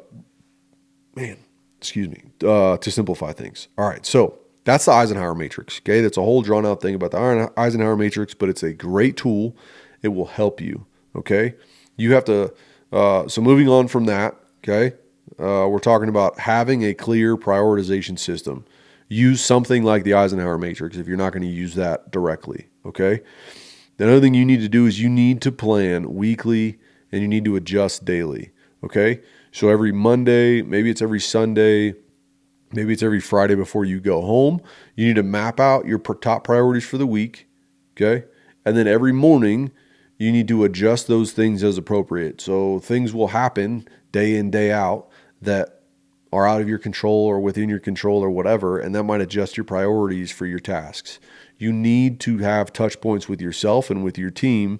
simplify things. All right, so that's the Eisenhower matrix. Okay, that's a whole drawn out thing about the Eisenhower matrix, but it's a great tool. It will help you. Okay, you have to. So moving on from that. Okay. We're talking about having a clear prioritization system. Use something like the Eisenhower matrix if you're not going to use that directly, okay? The other thing you need to do is you need to plan weekly and you need to adjust daily, okay? So every Monday, maybe it's every Sunday, maybe it's every Friday before you go home, you need to map out your top priorities for the week, okay? And then every morning, you need to adjust those things as appropriate. So things will happen day in, day out that are out of your control or within your control or whatever, and that might adjust your priorities for your tasks. You need to have touch points with yourself and with your team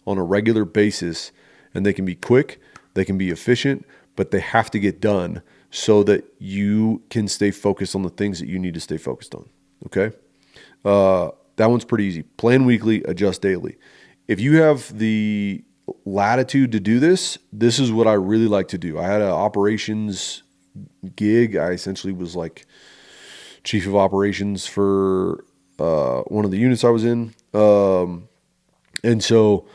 on a regular basis, and they can be quick, they can be efficient, but they have to get done so that you can stay focused on the things that you need to stay focused on, okay? That one's pretty easy. Plan weekly, adjust daily. If you have the latitude to do this, this is what I really like to do. I had an operations gig. I essentially was like chief of operations for one of the units I was in. And so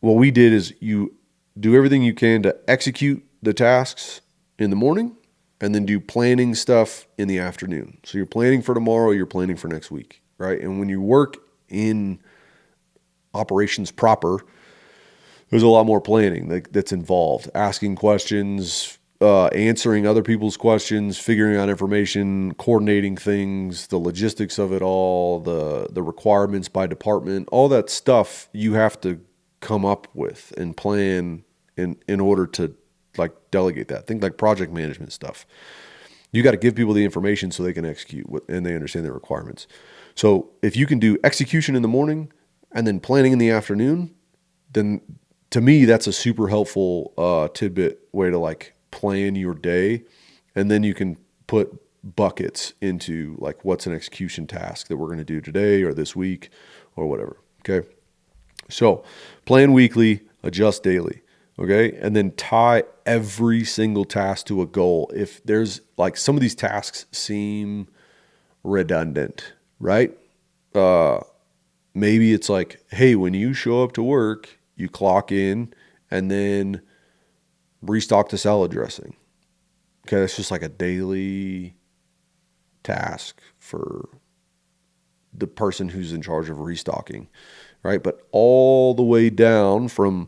what we did is you do everything you can to execute the tasks in the morning and then do planning stuff in the afternoon. So you're planning for tomorrow, you're planning for next week, right? And when you work in operations proper, there's a lot more planning that's involved. Asking questions, answering other people's questions, figuring out information, coordinating things, the logistics of it all, the requirements by department, all that stuff you have to come up with and plan in order to like delegate that. Think like project management stuff. You got to give people the information so they can execute and they understand their requirements. So if you can do execution in the morning and then planning in the afternoon, then to me, that's a super helpful tidbit way to like plan your day. And then you can put buckets into like what's an execution task that we're going to do today or this week or whatever. Okay. So plan weekly, adjust daily. Okay. And then tie every single task to a goal. If there's like some of these tasks seem redundant, right? Maybe it's like, hey, when you show up to work, you clock in and then restock the salad dressing. Okay. That's just like a daily task for the person who's in charge of restocking, right? But all the way down from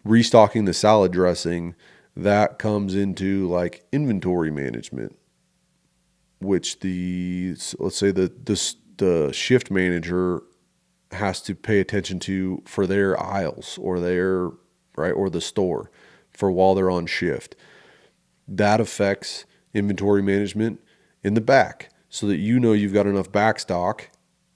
restocking the salad dressing, that comes into like inventory management, which let's say the shift manager has to pay attention to for their aisles or or the store for while they're on shift. That affects inventory management in the back so that you've got enough back stock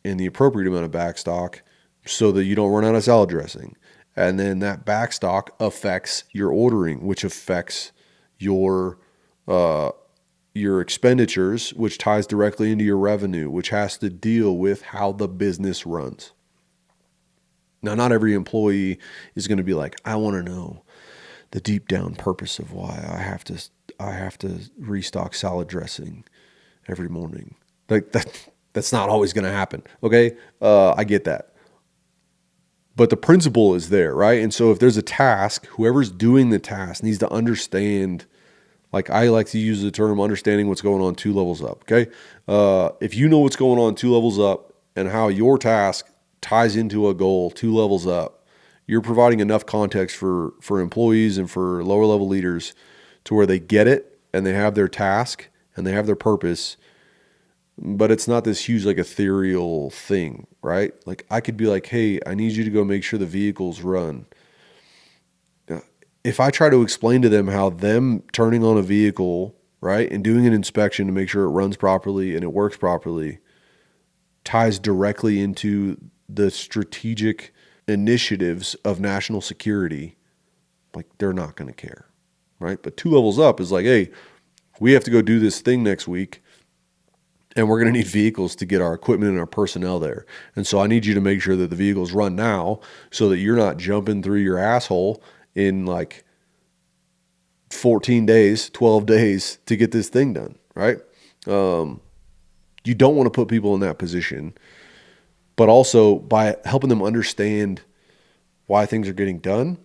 and the appropriate amount of back stock so that you don't run out of salad dressing. And then that back stock affects your ordering, which affects your expenditures, which ties directly into your revenue, which has to deal with how the business runs. Now, not every employee is going to be like, I want to know the deep down purpose of why I have to restock salad dressing every morning. Like that's not always going to happen. Okay. I get that. But the principle is there, right? And so if there's a task, whoever's doing the task needs to understand, like I like to use the term understanding what's going on 2 levels up, okay? If you know what's going on 2 levels up and how your task ties into a goal 2 levels up, you're providing enough context for employees and for lower level leaders to where they get it and they have their task and they have their purpose. But it's not this huge, like, ethereal thing, right? Like, I could be like, hey, I need you to go make sure the vehicles run. If I try to explain to them how them turning on a vehicle, right, and doing an inspection to make sure it runs properly and it works properly ties directly into the strategic initiatives of national security, like, they're not going to care, right? But 2 levels up is like, hey, we have to go do this thing next week. And we're going to need vehicles to get our equipment and our personnel there. And so I need you to make sure that the vehicles run now so that you're not jumping through your asshole in like 14 days, 12 days to get this thing done, right? You don't want to put people in that position. But also by helping them understand why things are getting done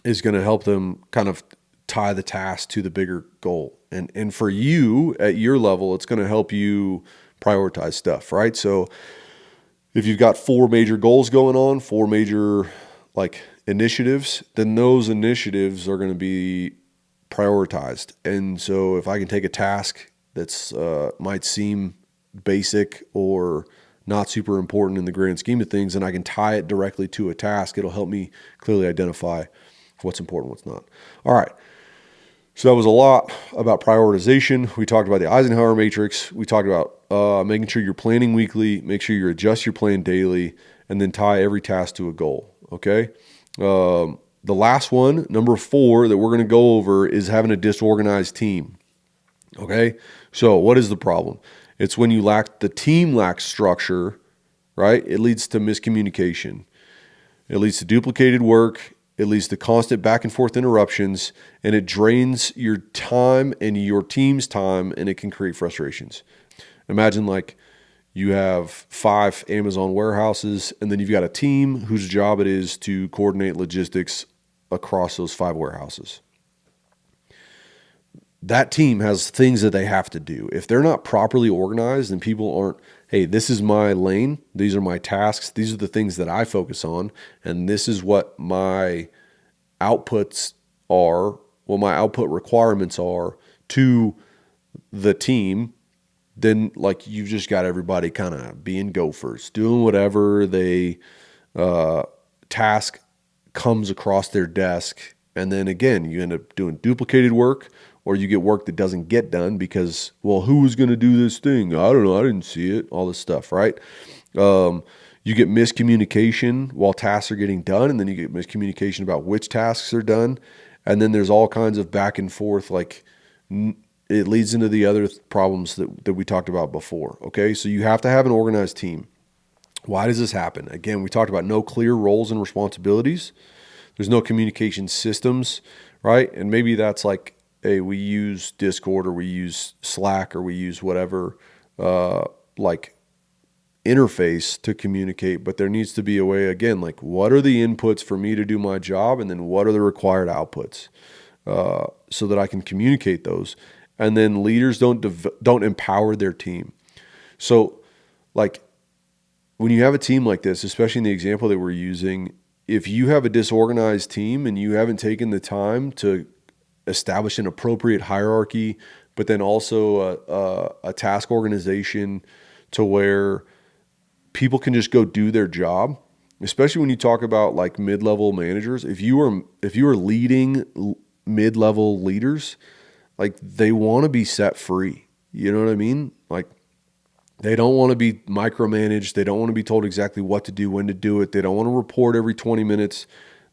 is going to help them kind of tie the task to the bigger goal. And for you at your level, it's going to help you prioritize stuff, right? So if you've got 4 major goals going on, 4 major like initiatives, then those initiatives are going to be prioritized. And so if I can take a task that's might seem basic or not super important in the grand scheme of things, and I can tie it directly to a task, it'll help me clearly identify what's important, what's not. All right. So that was a lot about prioritization. We talked about the Eisenhower matrix. We talked about making sure you're planning weekly, make sure you adjust your plan daily, and then tie every task to a goal, okay? The last one, number 4, that we're going to go over is having a disorganized team, okay? So what is the problem? It's when the team lacks structure, right? It leads to miscommunication. It leads to duplicated work. It leads to constant back and forth interruptions, and it drains your time and your team's time, and it can create frustrations. Imagine like you have 5 Amazon warehouses, and then you've got a team whose job it is to coordinate logistics across those 5 warehouses. That team has things that they have to do. If they're not properly organized and people aren't, hey, this is my lane, these are my tasks, these are the things that I focus on, and this is what my outputs are, what my output requirements are to the team, then like you've just got everybody kind of being gophers, doing whatever they task comes across their desk, And then again, you end up doing duplicated work, or you get work that doesn't get done because, well, who was going to do this thing? I don't know. I didn't see it. All this stuff, right? You get miscommunication while tasks are getting done, and then you get miscommunication about which tasks are done. And then there's all kinds of back and forth, like it leads into the other problems that we talked about before. Okay, so you have to have an organized team. Why does this happen? Again, we talked about no clear roles and responsibilities. There's no communication systems, right? And maybe that's like, hey, we use Discord or we use Slack or we use whatever like interface to communicate, but there needs to be a way, again, like what are the inputs for me to do my job, and then what are the required outputs so that I can communicate those. And then leaders don't empower their team. So like when you have a team like this, especially in the example that we're using, if you have a disorganized team and you haven't taken the time to establish an appropriate hierarchy, but then also a task organization to where people can just go do their job, especially when you talk about like mid-level managers. If you are leading mid-level leaders, like they want to be set free. You know what I mean? Like they don't want to be micromanaged. They don't want to be told exactly what to do, when to do it. They don't want to report every 20 minutes.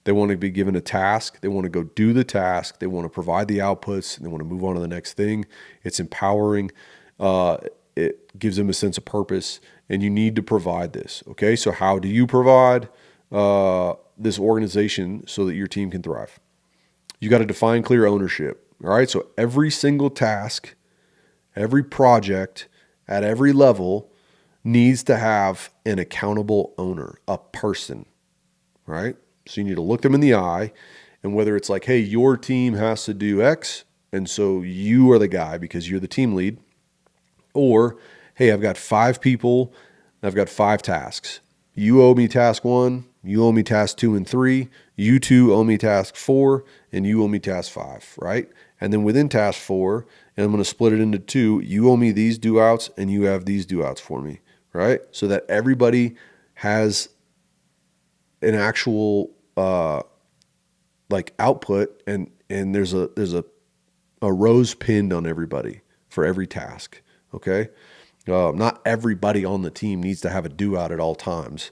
They want to be given a task. They want to go do the task. They want to provide the outputs. And they want to move on to the next thing. It's empowering. It gives them a sense of purpose. And you need to provide this. Okay, so how do you provide this organization so that your team can thrive? You got to define clear ownership. All right, so every single task, every project at every level needs to have an accountable owner, a person, right? So you need to look them in the eye, and whether it's like, hey, your team has to do X, and so you are the guy because you're the team lead, or, hey, I've got 5 people, I've got 5 tasks. You owe me task 1, you owe me task 2 and 3, you 2 owe me task 4, and you owe me task 5, right? And then within task 4, and I'm going to split it into 2, you owe me these do outs and you have these do outs for me, right? So that everybody has an actual like output, and there's a rose pinned on everybody for every task, okay? Not everybody on the team needs to have a do out at all times,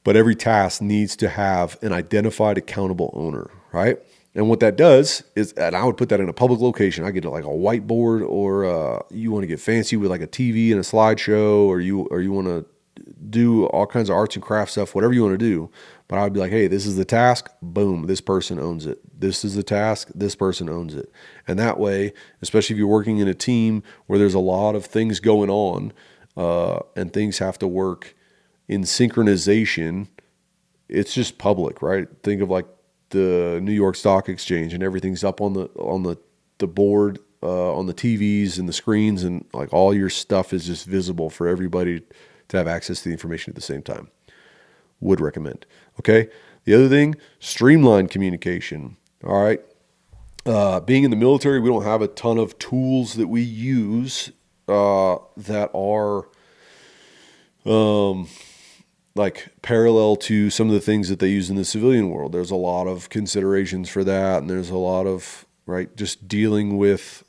but every task needs to have an identified accountable owner, right? And what that does is, and I would put that in a public location. I get like a whiteboard, or you want to get fancy with like a TV and a slideshow, or you want to do all kinds of arts and crafts stuff, whatever you want to do. But I would be like, hey, this is the task. Boom, this person owns it. This is the task. This person owns it. And that way, especially if you're working in a team where there's a lot of things going on and things have to work in synchronization, it's just public, right? Think of like the New York Stock Exchange, and everything's up on the board, on the TVs and the screens, and like all your stuff is just visible for everybody to have access to the information at the same time. Would recommend. Okay. The other thing, streamline communication. All right. Being in the military, we don't have a ton of tools that we use that are like parallel to some of the things that they use in the civilian world. There's a lot of considerations for that, and there's a lot of, right, just dealing with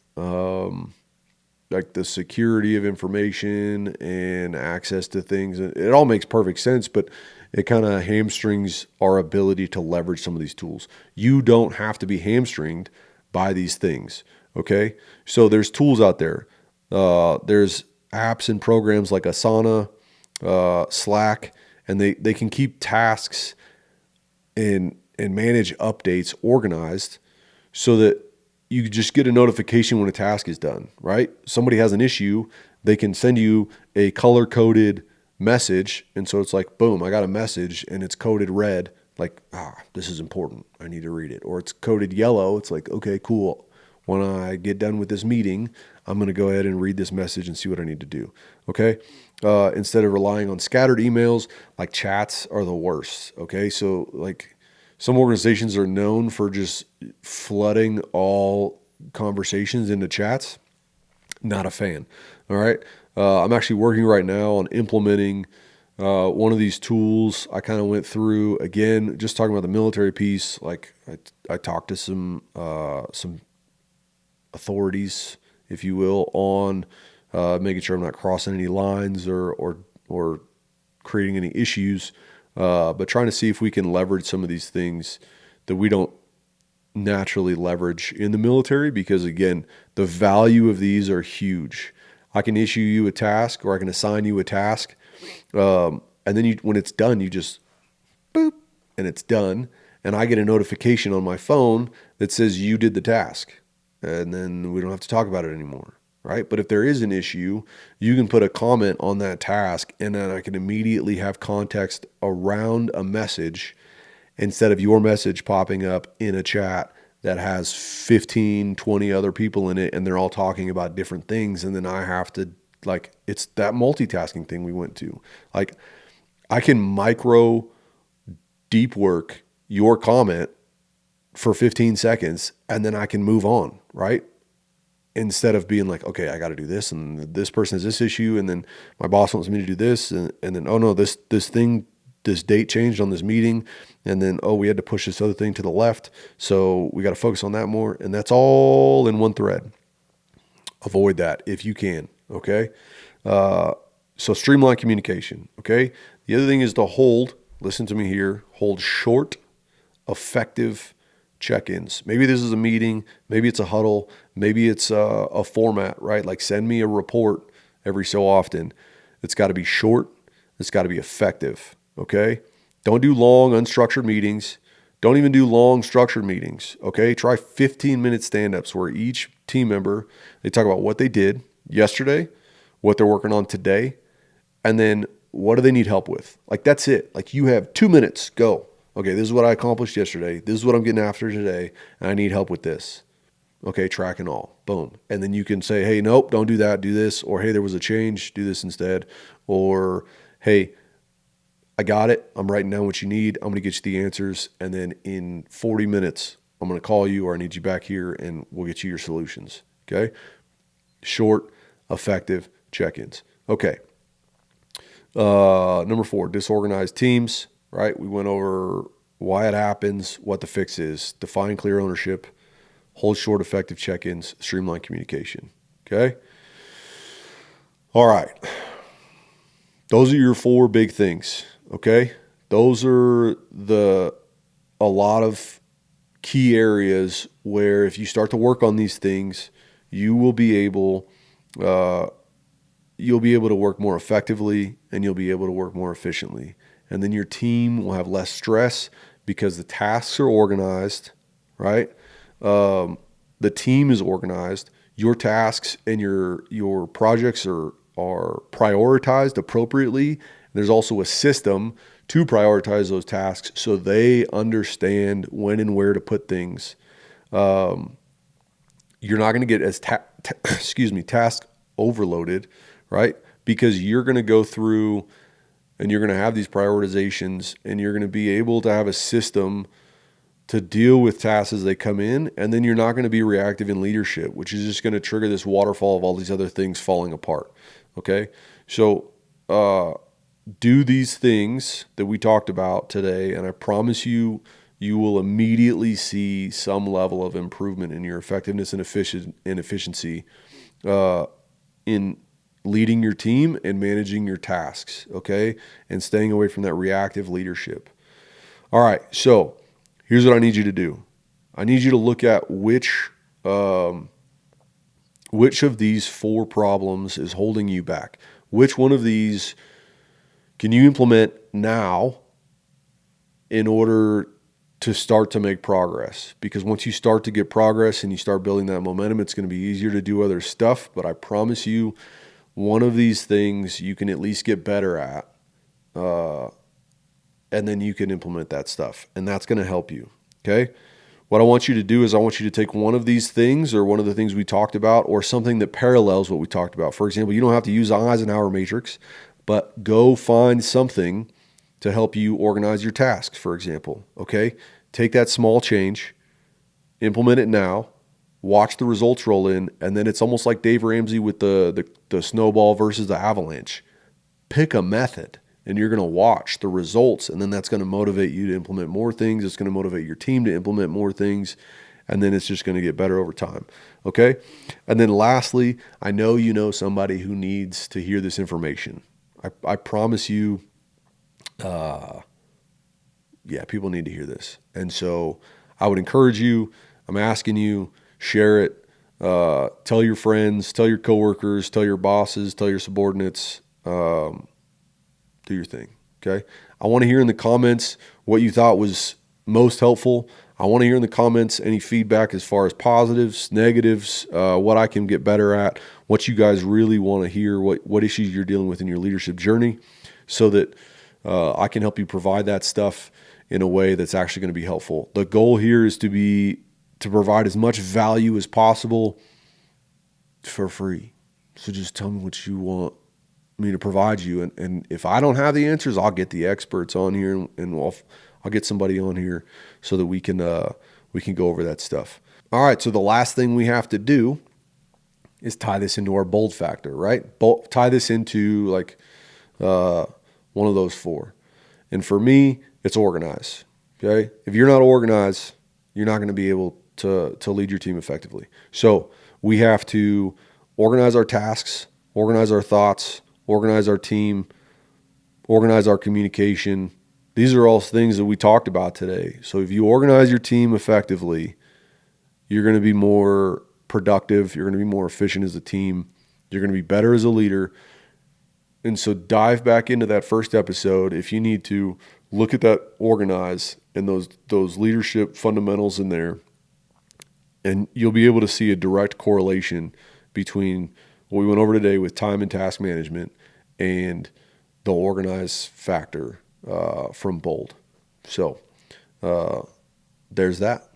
like the security of information and access to things. It all makes perfect sense, but it kind of hamstrings our ability to leverage some of these tools. You don't have to be hamstringed by these things, okay? So there's tools out there. There's apps and programs like Asana, Slack, and they can keep tasks and manage updates organized so that you just get a notification when a task is done, right? Somebody has an issue, they can send you a color-coded message, and so it's like, boom, I got a message, and it's coded red, like, this is important, I need to read it. Or it's coded yellow, it's like, okay, cool. When I get done with this meeting, I'm going to go ahead and read this message and see what I need to do, okay? Instead of relying on scattered emails, like chats are the worst, okay? So like some organizations are known for just flooding all conversations into chats. Not a fan, all right? I'm actually working right now on implementing One of these tools I kind of went through, again, just talking about the military piece. Like I talked to some authorities, if you will, on making sure I'm not crossing any lines or creating any issues, but trying to see if we can leverage some of these things that we don't naturally leverage in the military, because again, the value of these are huge. I can issue you a task, or I can assign you a task, and then when it's done, you just boop, and it's done. And I get a notification on my phone that says you did the task, and then we don't have to talk about it anymore, right? But if there is an issue, you can put a comment on that task, and then I can immediately have context around a message instead of your message popping up in a chat that has 15, 20 other people in it, and they're all talking about different things. And then I have to, like, it's that multitasking thing we went to. Like, I can micro deep work your comment for 15 seconds, and then I can move on, right? Instead of being like, okay, I got to do this, and this person has this issue, and then my boss wants me to do this, and then, oh no, this date changed on this meeting, and then, oh, we had to push this other thing to the left, so we got to focus on that more, and that's all in one thread. Avoid that if you can, okay? So streamline communication, okay? The other thing is to listen to me here, hold short, effective check-ins. Maybe this is a meeting, maybe it's a huddle, maybe it's a format, right? Like send me a report every so often. It's got to be short. It's got to be effective, okay? Don't do long unstructured meetings. Don't even do long structured meetings, okay? Try 15-minute stand-ups where each team member, they talk about what they did yesterday, what they're working on today, and then what do they need help with? Like, that's it. Like, you have 2 minutes, go. Okay, this is what I accomplished yesterday. This is what I'm getting after today, and I need help with this. Okay, track and all. Boom. And then you can say, hey, nope, don't do that, do this. Or, hey, there was a change, do this instead. Or, hey, I got it. I'm writing down what you need. I'm going to get you the answers. And then in 40 minutes, I'm going to call you, or I need you back here, and we'll get you your solutions. Okay? Short, effective check-ins. Okay. Number 4, disorganized teams, right? We went over why it happens, what the fix is, define clear ownership, hold short, effective check-ins, streamline communication. Okay? All right. Those are your 4 big things. Okay? Those are a lot of key areas where if you start to work on these things, you will be able to work more effectively, and you'll be able to work more efficiently. And then your team will have less stress because the tasks are organized, right? The team is organized. Your tasks and your projects are prioritized appropriately. There's also a system to prioritize those tasks so they understand when and where to put things. You're not going to get as task overloaded, right? Because you're going to go through and you're going to have these prioritizations, and you're going to be able to have a system to deal with tasks as they come in. And then you're not going to be reactive in leadership, which is just going to trigger this waterfall of all these other things falling apart. Okay. So, do these things that we talked about today, and I promise you, you will immediately see some level of improvement in your effectiveness and efficiency in leading your team and managing your tasks, okay? And staying away from that reactive leadership. All right, so here's what I need you to do. I need you to look at which of these 4 problems is holding you back. Which one of these can you implement now in order to start to make progress? Because once you start to get progress and you start building that momentum, it's going to be easier to do other stuff. But I promise you, one of these things you can at least get better at, and then you can implement that stuff, and that's going to help you, okay? What I want you to do is I want you to take one of these things, or one of the things we talked about, or something that parallels what we talked about. For example, you don't have to use Eisenhower matrix, but go find something to help you organize your tasks, for example, okay? Take that small change, implement it now, watch the results roll in, and then it's almost like Dave Ramsey with the snowball versus the avalanche. Pick a method, and you're going to watch the results. And then that's going to motivate you to implement more things. It's going to motivate your team to implement more things. And then it's just going to get better over time. Okay. And then lastly, I know you know somebody who needs to hear this information. I promise you, people need to hear this. And so I would encourage you, I'm asking you, share it, tell your friends, tell your coworkers, tell your bosses, tell your subordinates, do your thing. Okay. I want to hear in the comments what you thought was most helpful. I want to hear in the comments any feedback as far as positives, negatives, what I can get better at, what you guys really want to hear, what issues you're dealing with in your leadership journey, so that I can help you provide that stuff in a way that's actually going to be helpful. The goal here is to provide as much value as possible for free. So just tell me what you want me to provide you. And if I don't have the answers, I'll get the experts on here, and I'll get somebody on here so that we can go over that stuff. All right. So the last thing we have to do is tie this into our bold factor, right? Tie this into like one of those four. And for me, it's organize. Okay. If you're not organized, you're not going to be able to lead your team effectively. So we have to organize our tasks, organize our thoughts, organize our team, organize our communication. These are all things that we talked about today. So if you organize your team effectively, you're going to be more productive. You're going to be more efficient as a team. You're going to be better as a leader. And so dive back into that first episode. If you need to, look at that organize and those leadership fundamentals in there, and you'll be able to see a direct correlation between what we went over today with time and task management and the organize factor from bold. So there's that.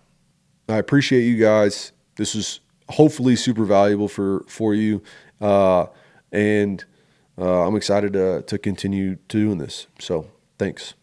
I appreciate you guys. This was hopefully super valuable for you. And I'm excited to continue doing this. So thanks.